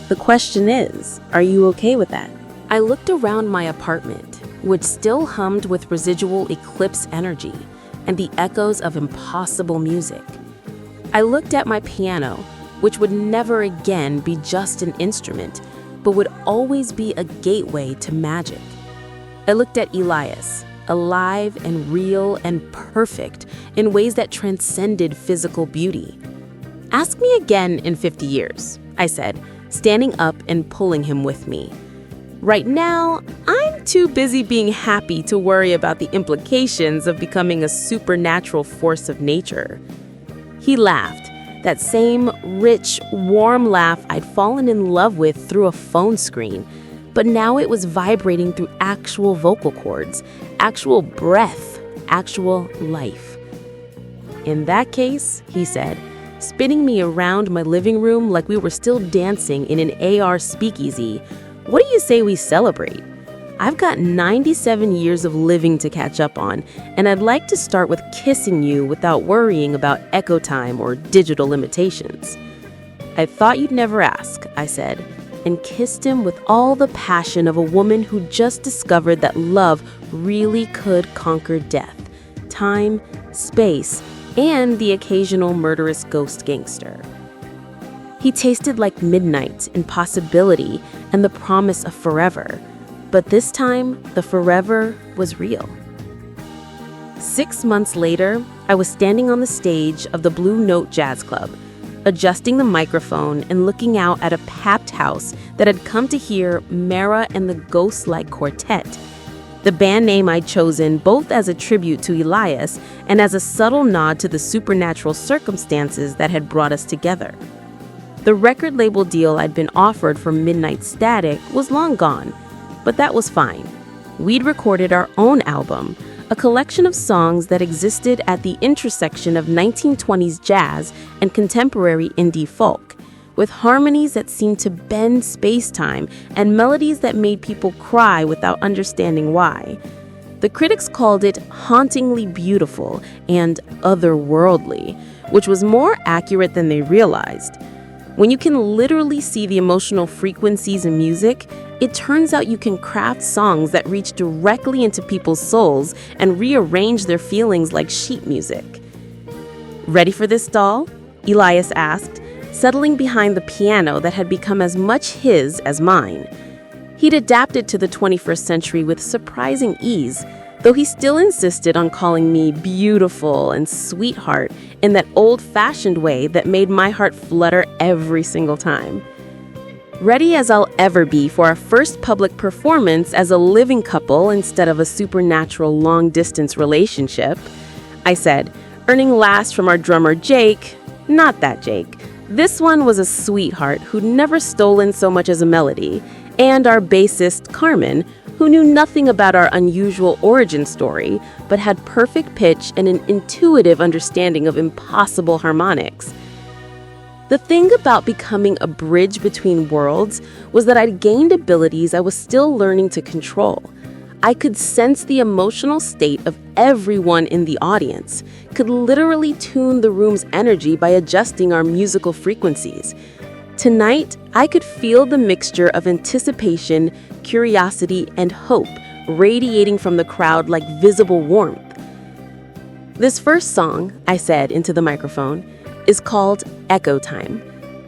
The question is, are you okay with that?" I looked around my apartment, which still hummed with residual eclipse energy and the echoes of impossible music. I looked at my piano, which would never again be just an instrument, but would always be a gateway to magic. I looked at Elias, alive and real and perfect in ways that transcended physical beauty. "Ask me again in 50 years, I said, standing up and pulling him with me. "Right now, I'm too busy being happy to worry about the implications of becoming a supernatural force of nature." He laughed, that same rich, warm laugh I'd fallen in love with through a phone screen, but now it was vibrating through actual vocal cords, actual breath, actual life. "In that case," he said, spinning me around my living room like we were still dancing in an AR speakeasy, "what do you say we celebrate? I've got 97 years of living to catch up on, and I'd like to start with kissing you without worrying about echo time or digital limitations." "I thought you'd never ask," I said, and kissed him with all the passion of a woman who just discovered that love really could conquer death, time, space, and the occasional murderous ghost gangster. He tasted like midnight and possibility and the promise of forever, but this time the forever was real. 6 months later, I was standing on the stage of the Blue Note Jazz Club, adjusting the microphone and looking out at a packed house that had come to hear Mara and the Ghost-like Quartet, the band name I'd chosen both as a tribute to Elias and as a subtle nod to the supernatural circumstances that had brought us together. The record label deal I'd been offered for Midnight Static was long gone, but that was fine. We'd recorded our own album, a collection of songs that existed at the intersection of 1920s jazz and contemporary indie folk, with harmonies that seemed to bend space-time and melodies that made people cry without understanding why. The critics called it hauntingly beautiful and otherworldly, which was more accurate than they realized. When you can literally see the emotional frequencies in music, it turns out you can craft songs that reach directly into people's souls and rearrange their feelings like sheet music. "Ready for this, doll?" Elias asked, settling behind the piano that had become as much his as mine. He'd adapted to the 21st century with surprising ease, though he still insisted on calling me beautiful and sweetheart in that old-fashioned way that made my heart flutter every single time. Ready as I'll ever be for our first public performance as a living couple instead of a supernatural long-distance relationship, I said, earning last from our drummer Jake. Not that Jake. This one was a sweetheart who'd never stolen so much as a melody, and our bassist Carmen, who knew nothing about our unusual origin story, but had perfect pitch and an intuitive understanding of impossible harmonics. The thing about becoming a bridge between worlds was that I'd gained abilities I was still learning to control. I could sense the emotional state of everyone in the audience, could literally tune the room's energy by adjusting our musical frequencies. Tonight, I could feel the mixture of anticipation, curiosity, and hope radiating from the crowd like visible warmth. "This first song," I said into the microphone, "is called Echo Time.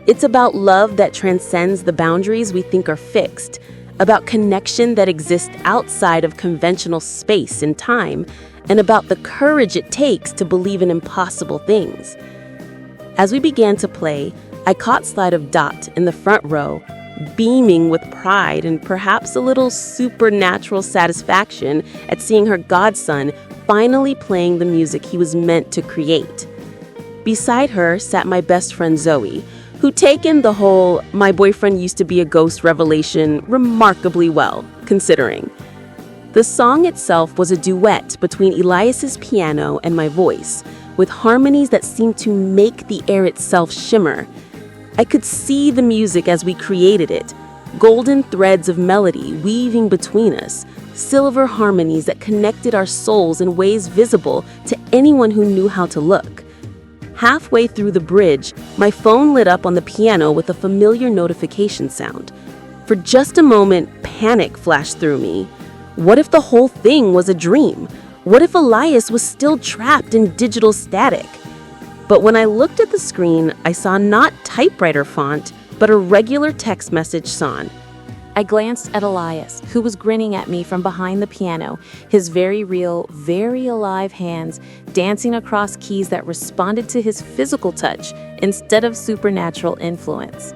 It's about love that transcends the boundaries we think are fixed, about connection that exists outside of conventional space and time, and about the courage it takes to believe in impossible things." As we began to play, I caught sight of Dot in the front row, beaming with pride and perhaps a little supernatural satisfaction at seeing her godson finally playing the music he was meant to create. Beside her sat my best friend Zoe, who'd taken the whole "my boyfriend used to be a ghost" revelation remarkably well, considering. The song itself was a duet between Elias's piano and my voice, with harmonies that seemed to make the air itself shimmer. I could see the music as we created it, golden threads of melody weaving between us, silver harmonies that connected our souls in ways visible to anyone who knew how to look. Halfway through the bridge, my phone lit up on the piano with a familiar notification sound. For just a moment, panic flashed through me. What if the whole thing was a dream? What if Elias was still trapped in digital static? But when I looked at the screen, I saw not typewriter font, but a regular text message sign. I glanced at Elias, who was grinning at me from behind the piano, his very real, very alive hands dancing across keys that responded to his physical touch instead of supernatural influence.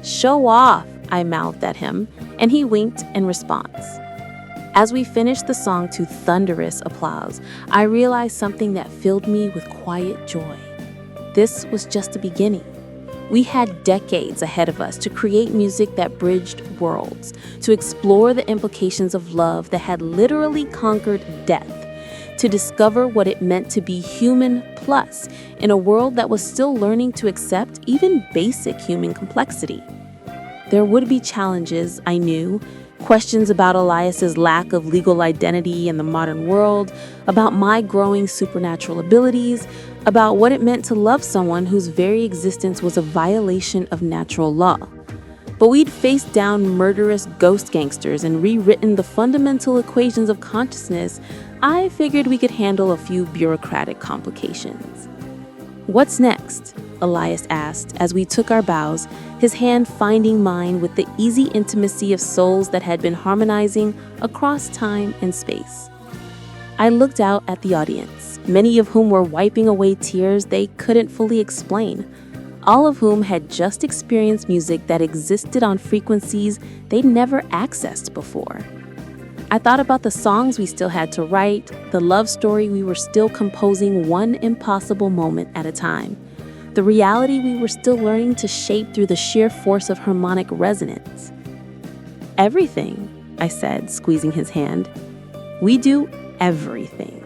"Show off," I mouthed at him, and he winked in response. As we finished the song to thunderous applause, I realized something that filled me with quiet joy. This was just the beginning. We had decades ahead of us to create music that bridged worlds, to explore the implications of love that had literally conquered death, to discover what it meant to be human plus in a world that was still learning to accept even basic human complexity. There would be challenges, I knew, questions about Elias's lack of legal identity in the modern world, about my growing supernatural abilities, about what it meant to love someone whose very existence was a violation of natural law. But we'd faced down murderous ghost gangsters and rewritten the fundamental equations of consciousness. I figured we could handle a few bureaucratic complications. "What's next?" Elias asked as we took our bows, his hand finding mine with the easy intimacy of souls that had been harmonizing across time and space. I looked out at the audience, many of whom were wiping away tears they couldn't fully explain, all of whom had just experienced music that existed on frequencies they'd never accessed before. I thought about the songs we still had to write, the love story we were still composing one impossible moment at a time, the reality we were still learning to shape through the sheer force of harmonic resonance. "Everything," I said, squeezing his hand. "We do everything."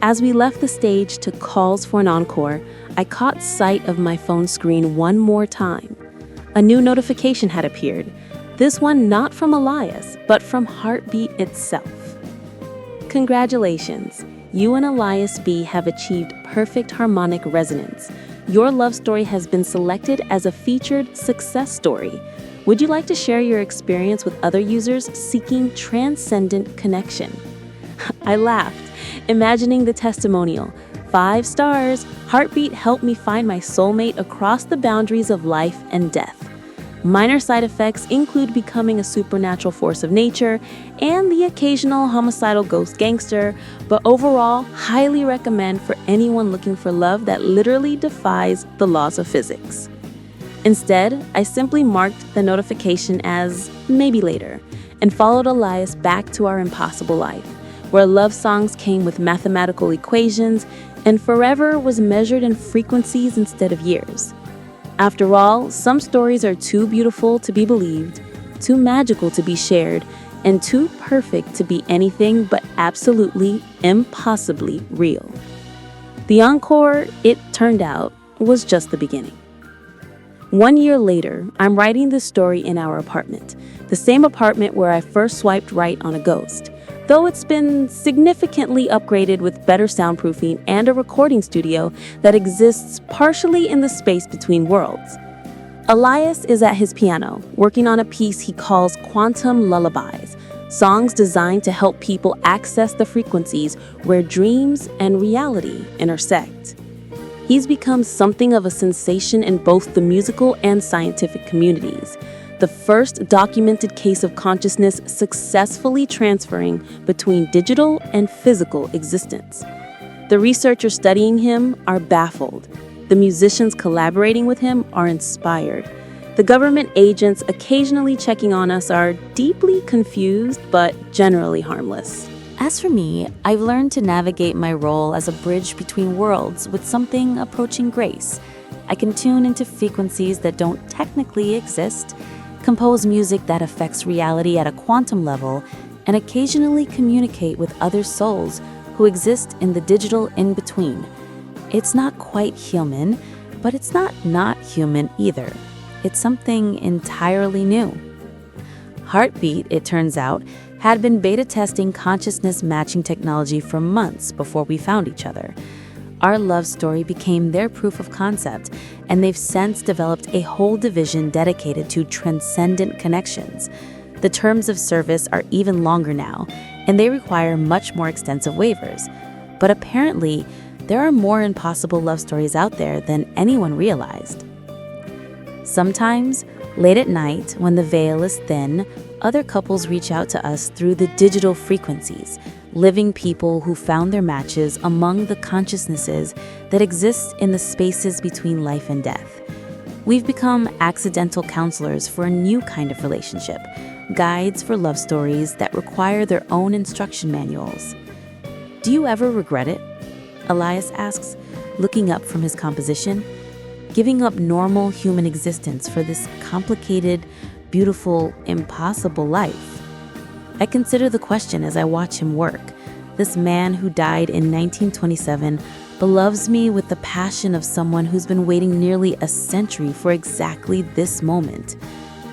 As we left the stage to calls for an encore, I caught sight of my phone screen one more time. A new notification had appeared, this one not from Elias, but from Heartbeat itself. "Congratulations, you and Elias B have achieved perfect harmonic resonance. Your love story has been selected as a featured success story. Would you like to share your experience with other users seeking transcendent connection?" I laughed, imagining the testimonial. 5 stars, Heartbeat helped me find my soulmate across the boundaries of life and death. Minor side effects include becoming a supernatural force of nature and the occasional homicidal ghost gangster, but overall, highly recommend for anyone looking for love that literally defies the laws of physics. Instead, I simply marked the notification as maybe later and followed Elias back to our impossible life, where love songs came with mathematical equations and forever was measured in frequencies instead of years. After all, some stories are too beautiful to be believed, too magical to be shared, and too perfect to be anything but absolutely, impossibly real. The encore, it turned out, was just the beginning. 1 year later, I'm writing this story in our apartment, the same apartment where I first swiped right on a ghost, though it's been significantly upgraded with better soundproofing and a recording studio that exists partially in the space between worlds. Elias is at his piano, working on a piece he calls Quantum Lullabies, songs designed to help people access the frequencies where dreams and reality intersect. He's become something of a sensation in both the musical and scientific communities, the first documented case of consciousness successfully transferring between digital and physical existence. The researchers studying him are baffled. The musicians collaborating with him are inspired. The government agents occasionally checking on us are deeply confused but generally harmless. As for me, I've learned to navigate my role as a bridge between worlds with something approaching grace. I can tune into frequencies that don't technically exist, compose music that affects reality at a quantum level, and occasionally communicate with other souls who exist in the digital in-between. It's not quite human, but it's not human either. It's something entirely new. Heartbeat, it turns out, had been beta testing consciousness matching technology for months before we found each other. Our love story became their proof of concept, and they've since developed a whole division dedicated to transcendent connections. The terms of service are even longer now, and they require much more extensive waivers. But apparently, there are more impossible love stories out there than anyone realized. Sometimes, late at night, when the veil is thin, other couples reach out to us through the digital frequencies, living people who found their matches among the consciousnesses that exist in the spaces between life and death. We've become accidental counselors for a new kind of relationship, guides for love stories that require their own instruction manuals. Do you ever regret it? Elias asks, looking up from his composition. Giving up normal human existence for this complicated, beautiful, impossible life? I consider the question as I watch him work. This man who died in 1927 beloves me with the passion of someone who's been waiting nearly a century for exactly this moment,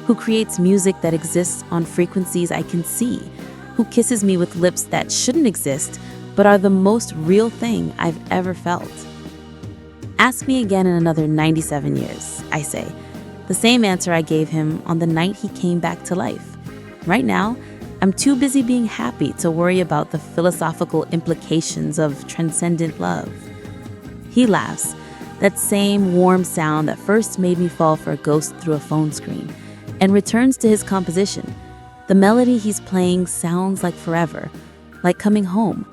who creates music that exists on frequencies I can see, who kisses me with lips that shouldn't exist but are the most real thing I've ever felt. Ask me again in another 97 years, I say, the same answer I gave him on the night he came back to life. Right now, I'm too busy being happy to worry about the philosophical implications of transcendent love. He laughs, that same warm sound that first made me fall for a ghost through a phone screen, and returns to his composition. The melody he's playing sounds like forever, like coming home,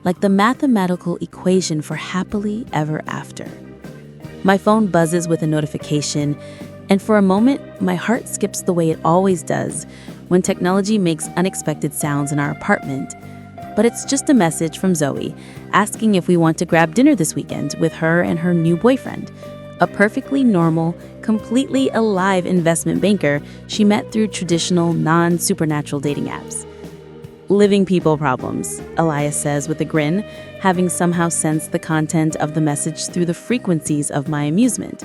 like the mathematical equation for happily ever after. My phone buzzes with a notification, and for a moment, my heart skips the way it always does when technology makes unexpected sounds in our apartment. But it's just a message from Zoe, asking if we want to grab dinner this weekend with her and her new boyfriend, a perfectly normal, completely alive investment banker she met through traditional, non-supernatural dating apps. Living people problems, Elias says with a grin, having somehow sensed the content of the message through the frequencies of my amusement.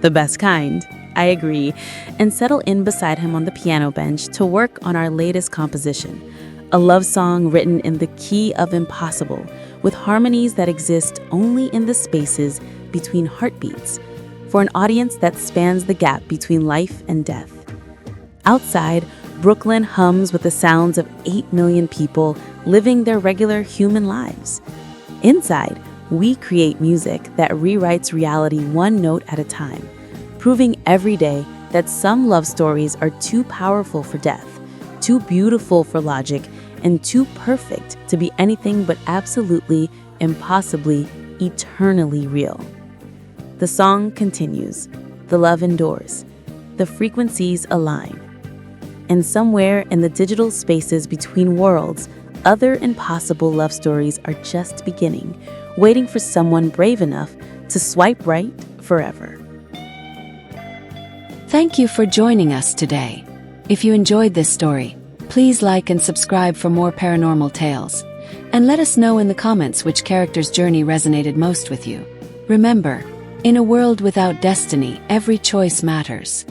The best kind, I agree, and settle in beside him on the piano bench to work on our latest composition, a love song written in the key of impossible, with harmonies that exist only in the spaces between heartbeats, for an audience that spans the gap between life and death. Outside, Brooklyn hums with the sounds of 8 million people living their regular human lives. Inside, we create music that rewrites reality one note at a time, proving every day that some love stories are too powerful for death, too beautiful for logic, and too perfect to be anything but absolutely, impossibly, eternally real. The song continues. The love endures. The frequencies align. And somewhere in the digital spaces between worlds, other impossible love stories are just beginning, waiting for someone brave enough to swipe right forever. Thank you for joining us today. If you enjoyed this story, please like and subscribe for more paranormal tales. And let us know in the comments which character's journey resonated most with you. Remember, in a world without destiny, every choice matters.